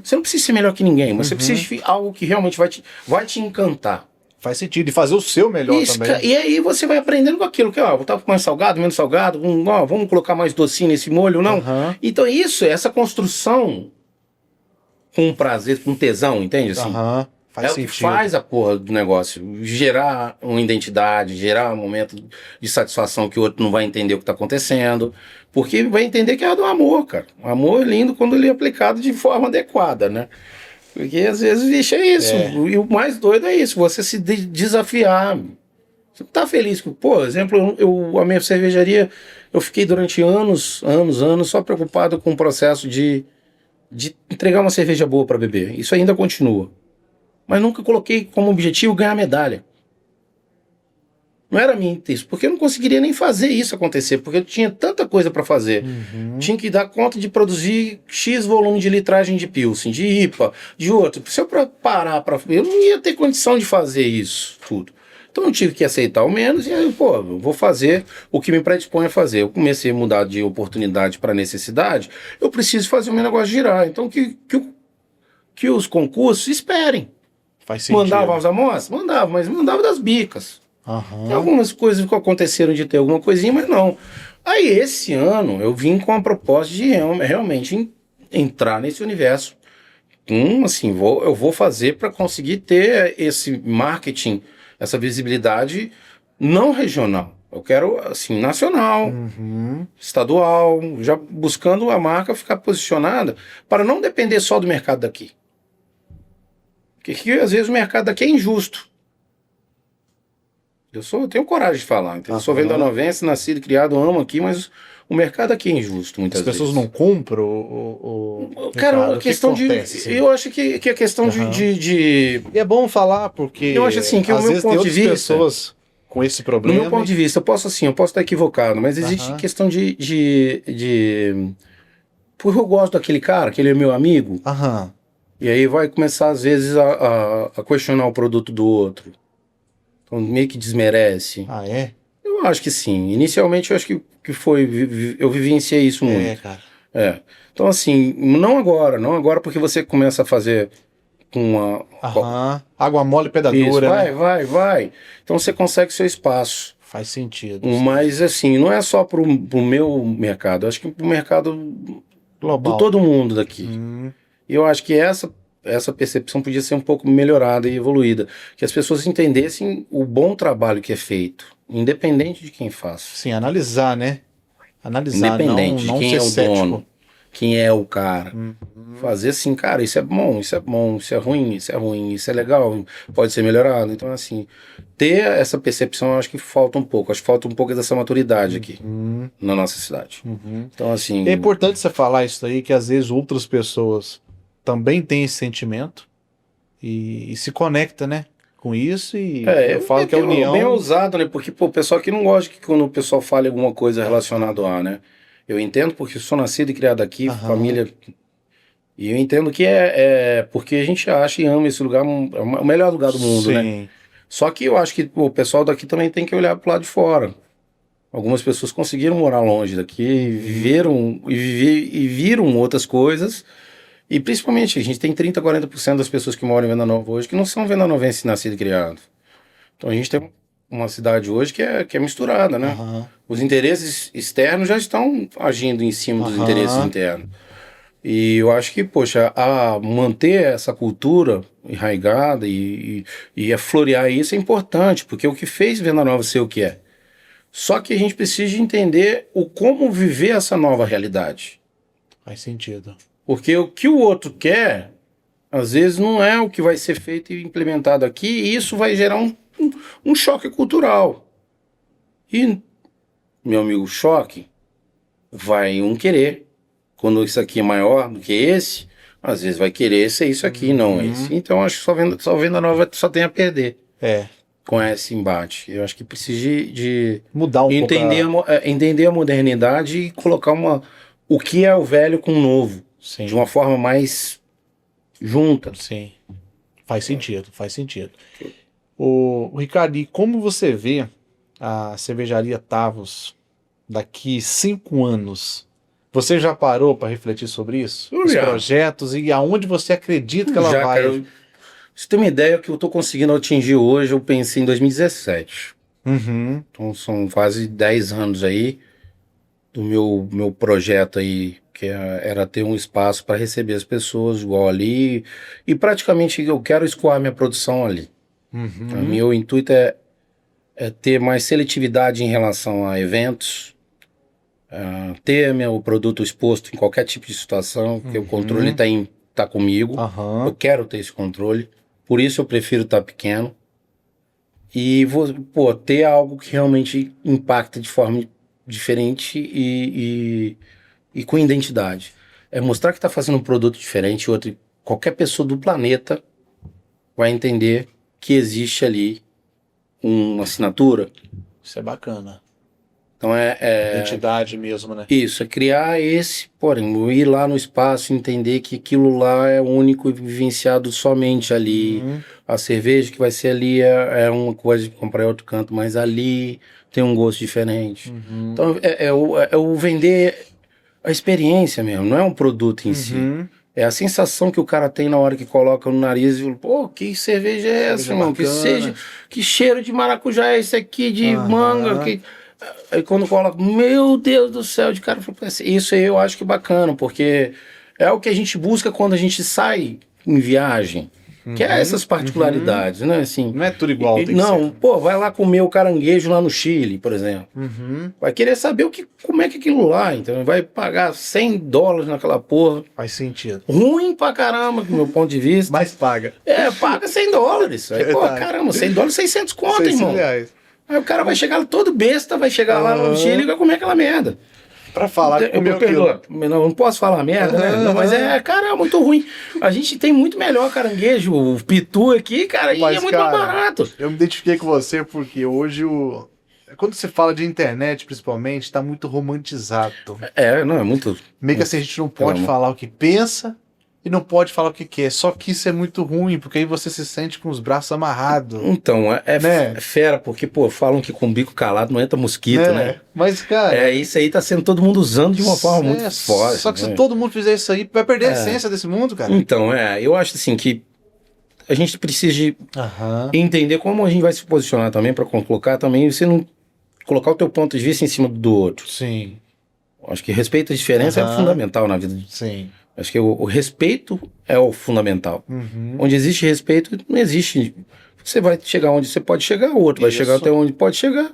Você não precisa ser melhor que ninguém, mas você precisa de algo que realmente vai te encantar. Faz sentido. E fazer o seu melhor Isso, também. E aí você vai aprendendo com aquilo, que vou estar com mais salgado, menos salgado, vamos colocar mais docinho nesse molho, não? Então essa construção com prazer, com tesão, entende? Assim, faz sentido. O que faz a porra do negócio, gerar uma identidade, gerar um momento de satisfação que o outro não vai entender o que está acontecendo, porque vai entender que é do amor, cara. O amor é lindo quando ele é aplicado de forma adequada, né? Porque às vezes, bicho, é isso. E o mais doido é isso, você se desafiar. Você tá feliz. Por exemplo, a minha cervejaria, eu fiquei durante anos, só preocupado com o processo de entregar uma cerveja boa para beber. Isso ainda continua. Mas nunca coloquei como objetivo ganhar medalha. Não era minha isso, porque eu não conseguiria nem fazer isso acontecer, porque eu tinha tanta coisa para fazer. Tinha que dar conta de produzir X volume de litragem de Pilsen, de IPA, de outro. Se eu parar eu não ia ter condição de fazer isso tudo. Então eu tive que aceitar o menos e aí, eu vou fazer o que me predispõe a fazer. Eu comecei a mudar de oportunidade para necessidade, eu preciso fazer o meu negócio girar. Então que os concursos esperem. Faz sentido. Mandava as amostras? Mandava, mas mandava das bicas. Tem algumas coisas que aconteceram de ter alguma coisinha, mas não. Aí esse ano eu vim com a proposta de realmente entrar nesse universo. Assim, eu vou fazer para conseguir ter esse marketing, essa visibilidade não regional. Eu quero, assim, nacional, estadual, já buscando a marca ficar posicionada para não depender só do mercado daqui. Porque às vezes o mercado daqui é injusto. Eu tenho coragem de falar. Eu sou vendanovense, nascido e criado, amo aqui, mas O mercado aqui é injusto, muitas As pessoas vezes. não compram o Cara, mercado? a O questão que acontece, assim? eu acho que a questão E é bom falar, porque eu acho assim, que o às meu vezes tem ponto de outras vista... pessoas com esse No meu problema. ponto de vista, eu posso estar equivocado, mas existe Aham. questão porque eu gosto daquele cara, que ele é meu amigo, Aham. e aí vai começar, às vezes, a questionar o produto do outro. Então, meio que desmerece. Ah, é? Eu acho que sim. Inicialmente, eu acho que foi. Eu vivenciei isso É, muito. cara. É. Então, assim, não agora, porque você começa a fazer com uma. Aham. Água mole, pedra Isso, dura, né? vai. Então, você consegue seu espaço. Faz sentido. Mas, assim, não é só pro meu mercado. Eu acho que pro mercado do Global. todo mundo daqui. Hum, E eu acho que essa percepção podia ser um pouco melhorada e evoluída. Que as pessoas entendessem o bom trabalho que é feito, independente de quem faz. sim, analisar, né? Analisar, Independente de não quem ser é o cético. dono, quem é o cara. Uhum. Fazer assim, cara, isso é bom, isso é bom, isso é ruim, isso é legal, pode ser melhorado. Então, assim, ter essa percepção eu acho que falta um pouco. Acho que falta um pouco dessa maturidade aqui Uhum. na nossa cidade. Uhum. Então, assim. É importante você falar isso aí, que às vezes outras pessoas também têm esse sentimento e se conecta, né? Com isso, e eu falo que a união. Bem ousado, né? Porque, pô, o pessoal aqui não gosta que quando o pessoal fale alguma coisa relacionada a, né? Eu entendo porque eu sou nascido e criado aqui, Aham. família. E eu entendo que é porque a gente acha e ama esse lugar, é o melhor lugar do mundo, né? Sim. Só que eu acho que pô, o pessoal daqui também tem que olhar pro lado de fora. Algumas pessoas conseguiram morar longe daqui, viveram e viram outras coisas. E principalmente, a gente tem 30, 40% das pessoas que moram em Venda Nova hoje que não são vendanovenses nascidos e criados. Então a gente tem uma cidade hoje que é misturada, né? Aham. Os interesses externos já estão agindo em cima dos Aham. interesses internos. E eu acho que, poxa, a manter essa cultura enraigada e a florear isso é importante, porque é o que fez Venda Nova ser o que é. Só que a gente precisa entender o como viver essa nova realidade. Faz sentido. Porque o que o outro quer, às vezes não é o que vai ser feito e implementado aqui, e isso vai gerar um choque cultural. E, meu amigo, choque vai um querer. Quando isso aqui é maior do que esse, às vezes vai querer ser isso aqui, não esse. Então acho que só venda nova só tem a perder É. com esse embate. Eu acho que precisa de Mudar um entender, pouco. entender a modernidade e colocar o que é o velho com o novo, Sim. de uma forma mais junta. Sim. Faz sentido, faz sentido. O Ricardo, e como você vê a cervejaria Tavos daqui 5 anos? Você já parou para refletir sobre isso? Os Já. projetos e aonde você acredita que ela Já, vai? cara, você tem uma ideia que eu estou conseguindo atingir hoje, eu pensei em 2017. Uhum. Então são quase 10 anos aí do meu projeto aí, que era ter um espaço para receber as pessoas igual ali. E praticamente eu quero escoar minha produção ali. Uhum. Meu intuito é ter mais seletividade em relação a eventos, ter meu produto exposto em qualquer tipo de situação, porque o controle tá comigo. Aham. Eu quero ter esse controle, por isso eu prefiro estar pequeno. E ter algo que realmente impacta de forma diferente e com identidade. É mostrar que está fazendo um produto diferente, qualquer pessoa do planeta vai entender que existe ali uma assinatura. Isso é bacana. Então Identidade mesmo, né? isso, é criar porém, ir lá no espaço, entender que aquilo lá é único e vivenciado somente ali. Uhum. A cerveja que vai ser ali é uma coisa que comprar em outro canto, mas ali tem um gosto diferente. Uhum. Então é o vender a experiência mesmo, não é um produto em si. Uhum. É a sensação que o cara tem na hora que coloca no nariz e fala, pô, que cerveja é essa, Cerveja irmão? bacana. Que cheiro de maracujá é esse aqui, de Aham. manga, Aí quando coloca, meu Deus do céu, de cara, isso aí eu acho que é bacana, porque é o que a gente busca quando a gente sai em viagem, que é essas particularidades, né? Assim, Não é tudo igual, tem que não, ser. pô, vai lá comer o caranguejo lá no Chile, por exemplo. Uhum. Vai querer saber como é que é aquilo lá, então vai pagar $100 naquela porra. Faz sentido. Ruim pra caramba, do meu ponto de vista. Mas paga. Paga $100. Aí, pô, Verdade. caramba, $100, 600 conto, 600 irmão. reais. Aí o cara vai chegar todo besta, vai chegar lá no Chile e vai comer aquela merda. Pra falar que comeu aquilo. Não posso falar merda, né? Não, mas cara, é muito ruim. A gente tem muito melhor caranguejo, o pitu aqui, cara, e é muito mais barato. Eu me identifiquei com você porque hoje quando você fala de internet, principalmente, tá muito romantizado. Não, é muito... Meio que assim, a gente não pode falar o que pensa e não pode falar o que quer. Só que isso é muito ruim, porque aí você se sente com os braços amarrados. Então, né? Fera, porque, falam que com o bico calado não entra mosquito, né? Mas, cara... isso aí tá sendo todo mundo usando de uma forma muito forte. Só que se todo mundo fizer isso aí, vai perder a essência desse mundo, cara. Então, eu acho assim que a gente precisa de entender como a gente vai se posicionar também para colocar também, você não colocar o teu ponto de vista em cima do outro. Sim. Acho que respeito à diferença é fundamental na vida. Sim. Acho que o respeito é o fundamental. Onde existe respeito, não existe. Você vai chegar onde você pode chegar, o outro vai chegar até onde pode chegar.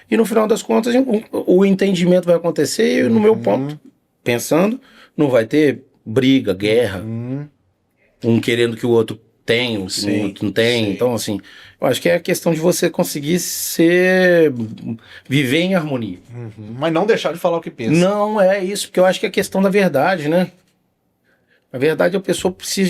E no final das contas, o entendimento vai acontecer. E no meu ponto, pensando, não vai ter briga, guerra. Um querendo que o outro tem, o outro não tem. Então, assim, eu acho que é a questão de você conseguir viver em harmonia. Mas não deixar de falar o que pensa. Não é isso, porque eu acho que é a questão da verdade, né? A verdade, a pessoa precisa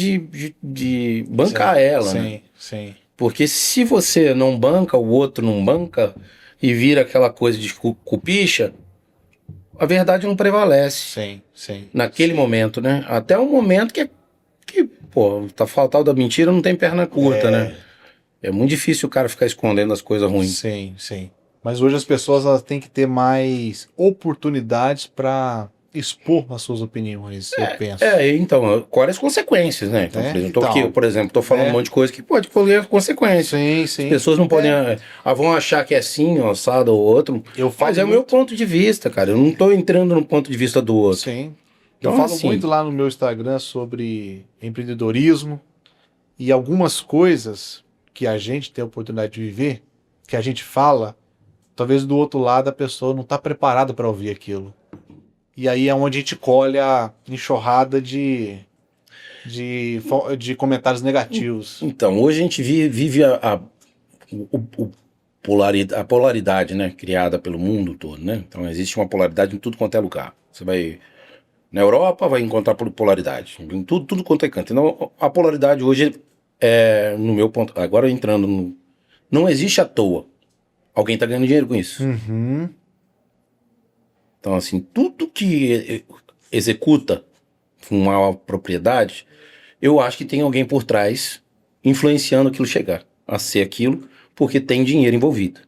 de bancar ela, né? Sim. Porque se você não banca, o outro não banca, e vira aquela coisa de cupicha, a verdade não prevalece. Sim. Naquele momento, né? Até o momento que tá faltando da mentira, não tem perna curta, né? É muito difícil o cara ficar escondendo as coisas ruins. Sim. Mas hoje as pessoas elas têm que ter mais oportunidades para expor as suas opiniões, eu penso. Então, quais as consequências, né? Então, por exemplo, tô falando um monte de coisa que pode colher consequências. Sim. As pessoas não podem... vão achar que é assim, assado ou outro. Mas é o meu ponto de vista, cara. Eu não tô entrando no ponto de vista do outro. Sim. Então, eu falo muito lá no meu Instagram sobre empreendedorismo e algumas coisas que a gente tem a oportunidade de viver, que a gente fala, talvez do outro lado a pessoa não está preparada para ouvir aquilo. E aí é onde a gente colhe a enxurrada de comentários negativos. Então, hoje a gente vive a polaridade, né, criada pelo mundo todo, né? Então existe uma polaridade em tudo quanto é lugar. Você vai na Europa, vai encontrar polaridade. Em tudo quanto é canto. Então a polaridade hoje no meu ponto, agora entrando não existe à toa. Alguém está ganhando dinheiro com isso. Então, assim, tudo que executa uma propriedade, eu acho que tem alguém por trás influenciando aquilo chegar a ser aquilo, porque tem dinheiro envolvido.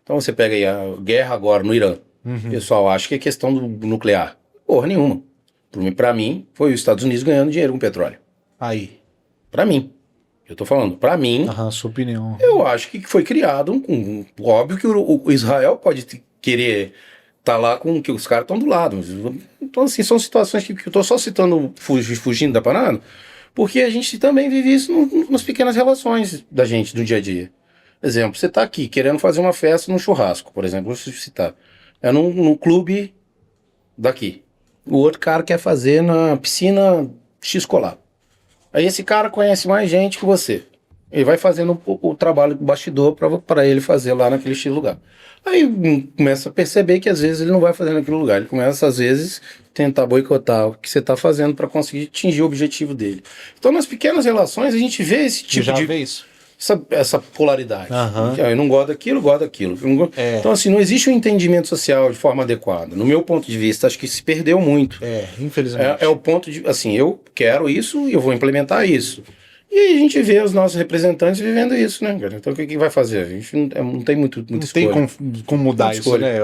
Então você pega aí a guerra agora no Irã. O pessoal acha que é questão do nuclear. Porra nenhuma. Pra mim, foi os Estados Unidos ganhando dinheiro com petróleo. Aí. Pra mim. Eu tô falando, pra mim... sua opinião. Eu acho que foi criado óbvio que o Israel pode querer tá lá com que os caras estão do lado. Então, assim, são situações que eu tô só citando, fugindo da parada, porque a gente também vive isso nas pequenas relações da gente, do dia a dia. Exemplo, você tá aqui querendo fazer uma festa num churrasco, por exemplo, vou citar. É num clube daqui. O outro cara quer fazer na piscina X colar. Aí esse cara conhece mais gente que você. Ele vai fazendo o trabalho do bastidor para ele fazer lá naquele X lugar. Aí começa a perceber que às vezes ele não vai fazer naquele lugar. Ele começa às vezes tentar boicotar o que você está fazendo para conseguir atingir o objetivo dele. Então nas pequenas relações a gente vê esse tipo vê isso. Essa polaridade. Eu não gosto daquilo, gosto daquilo. Então assim, não existe um entendimento social de forma adequada. No meu ponto de vista, acho que se perdeu muito. Infelizmente. É o ponto de, assim, eu quero isso e eu vou implementar isso. E aí a gente vê os nossos representantes vivendo isso, né, cara? Então o que vai fazer? A gente não tem muito escolha. Não tem como mudar isso, né?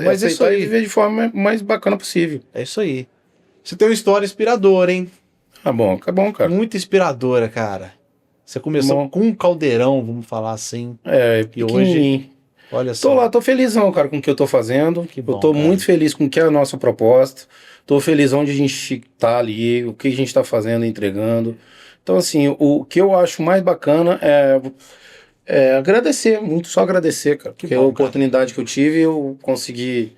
Mas isso aí viver de forma mais bacana possível. É isso aí. Você tem uma história inspiradora, hein? Tá bom, cara. Muito inspiradora, cara. Você começou com um caldeirão, vamos falar assim. E hoje, olha só. Tô lá, tô felizão, cara, com o que eu tô fazendo. Eu tô muito feliz com o que é a nossa proposta. Tô felizão de a gente tá ali, o que a gente tá fazendo, entregando. Então, assim, o que eu acho mais bacana é agradecer, só agradecer, cara. Porque a oportunidade que eu tive, eu consegui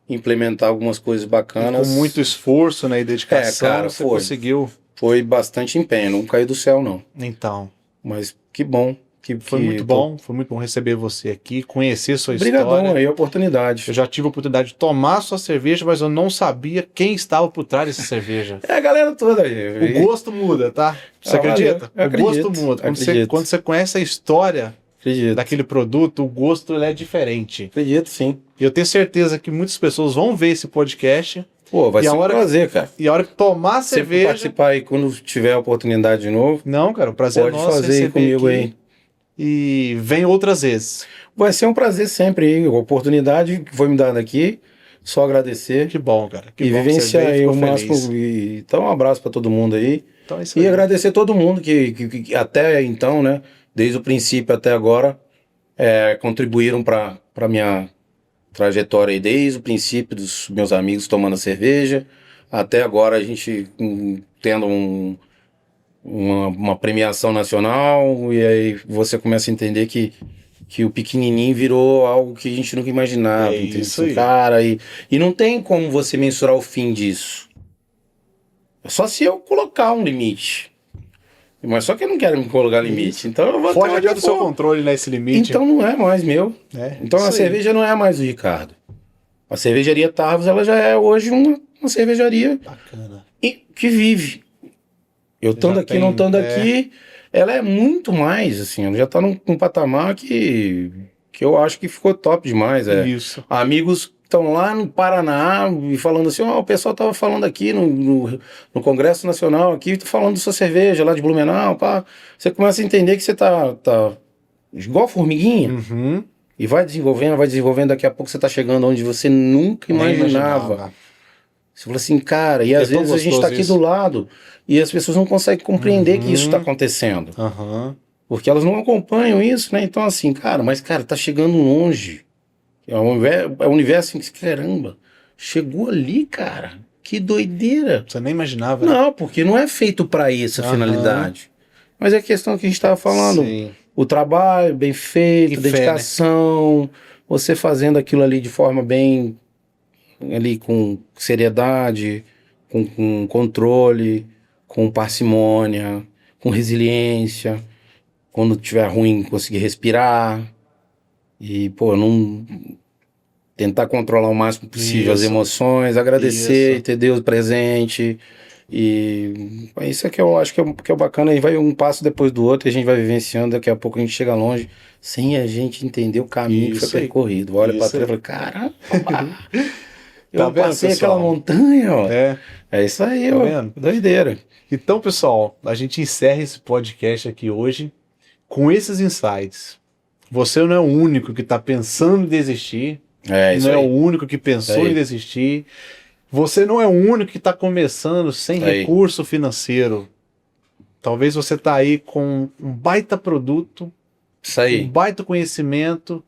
implementar algumas coisas bacanas. E com muito esforço, né, e dedicação, cara, você conseguiu. Foi bastante empenho, não caiu do céu, não. Então. Mas que bom Foi muito bom receber você aqui, conhecer sua Obrigadão história. aí, a oportunidade. Eu já tive a oportunidade de tomar sua cerveja, mas eu não sabia quem estava por trás dessa cerveja. É a galera toda aí. O gosto muda, tá? Você acredita? Valeu. O gosto muda. Quando você conhece a história daquele produto, o gosto ele é diferente. Acredito, sim. E eu tenho certeza que muitas pessoas vão ver esse podcast. Pô, vai ser um prazer, cara. E a hora que tomar cerveja... participar aí quando tiver a oportunidade de novo. Não, cara, o prazer é nosso. Pode fazer aí comigo aí. E vem outras vezes. Vai ser um prazer sempre aí. A oportunidade que foi me dada aqui. Só agradecer. Que bom, cara. Que e bom vivenciar aí o feliz. máximo. Então, um abraço pra todo mundo aí. Então é isso aí. E agradecer todo mundo que até então, né? Desde o princípio até agora, contribuíram pra minha trajetória aí. Desde o princípio dos meus amigos tomando cerveja. Até agora a gente tendo uma premiação nacional. E aí você começa a entender que o pequenininho virou algo que a gente nunca imaginava. Isso aí. Cara, e não tem como você mensurar o fim disso. É só se eu colocar um limite. Mas só que eu não quero me colocar limite. Então eu vou Foge do seu controle nesse limite. Então não é mais meu. Então a cerveja não é mais do Ricardo. A cervejaria Tarvos, ela já é hoje uma cervejaria bacana. Que vive. Eu estando aqui, não estando aqui, ela é muito mais, assim, ela já está num patamar que eu acho que ficou top demais. Isso. Amigos estão lá no Paraná e falando assim, o pessoal estava falando aqui no Congresso Nacional, aqui, falando da sua cerveja lá de Blumenau, pá. Você começa a entender que você tá igual formiguinha. Uhum. E vai desenvolvendo, daqui a pouco você tá chegando onde você nunca imaginava. Você fala assim, cara, e às vezes a gente tá aqui do lado e as pessoas não conseguem compreender que isso tá acontecendo. Porque elas não acompanham isso, né? Então assim, cara, tá chegando longe. É um universo que, caramba, chegou ali, cara. Que doideira. Você nem imaginava, né? Não, porque não é feito pra isso a finalidade. Mas é a questão que a gente tava falando. Sim. O trabalho bem feito, dedicação, né? Você fazendo aquilo ali de forma bem, ali com seriedade, com controle, com parcimônia, com resiliência, quando tiver ruim conseguir respirar e, não tentar controlar o máximo possível as emoções, agradecer, ter Deus presente. E isso é que eu acho que é o bacana. E vai um passo depois do outro e a gente vai vivenciando. Daqui a pouco a gente chega longe sem a gente entender o caminho que foi percorrido. Olha pra trás e fala, caramba, eu passei aquela montanha, ó. É isso aí, ó. Vendo? Doideira. Então, pessoal, a gente encerra esse podcast aqui hoje com esses insights. Você não é o único que está pensando em desistir. Não é o único que pensou em desistir. Você não é o único que está começando sem recurso financeiro. Talvez você está aí com um baita produto, um baita conhecimento,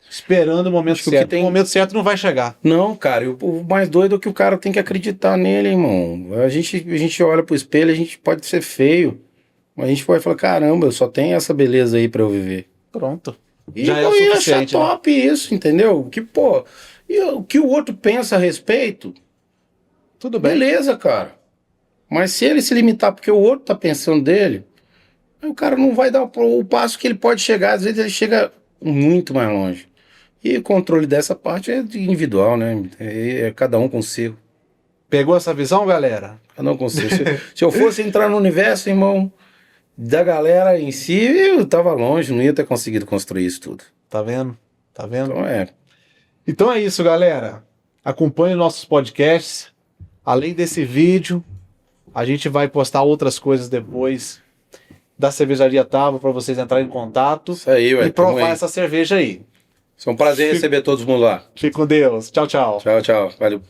esperando o momento certo. O momento certo não vai chegar. Não, cara, o mais doido é que o cara tem que acreditar nele, irmão. A gente olha pro espelho, a gente pode ser feio, mas a gente pode falar, caramba, eu só tenho essa beleza aí para eu viver. Pronto. E já é o suficiente, achar top isso, entendeu? E o que o outro pensa a respeito... Tudo bem. Beleza, cara. Mas se ele se limitar porque o outro tá pensando dele, o cara não vai dar o passo que ele pode chegar. Às vezes ele chega muito mais longe. E o controle dessa parte é individual, né? É cada um com o seu. Pegou essa visão, galera? Cada um com o seu. Se eu fosse entrar no universo, irmão, da galera em si, eu tava longe, não ia ter conseguido construir isso tudo. Tá vendo? Tá vendo? Então é isso, galera. Acompanhe nossos podcasts. Além desse vídeo, a gente vai postar outras coisas depois da Cervejaria Tarvos para vocês entrarem em contato e provar essa cerveja aí. Foi um prazer receber todos mundo lá. Fique com Deus. Tchau, tchau. Tchau, tchau. Valeu.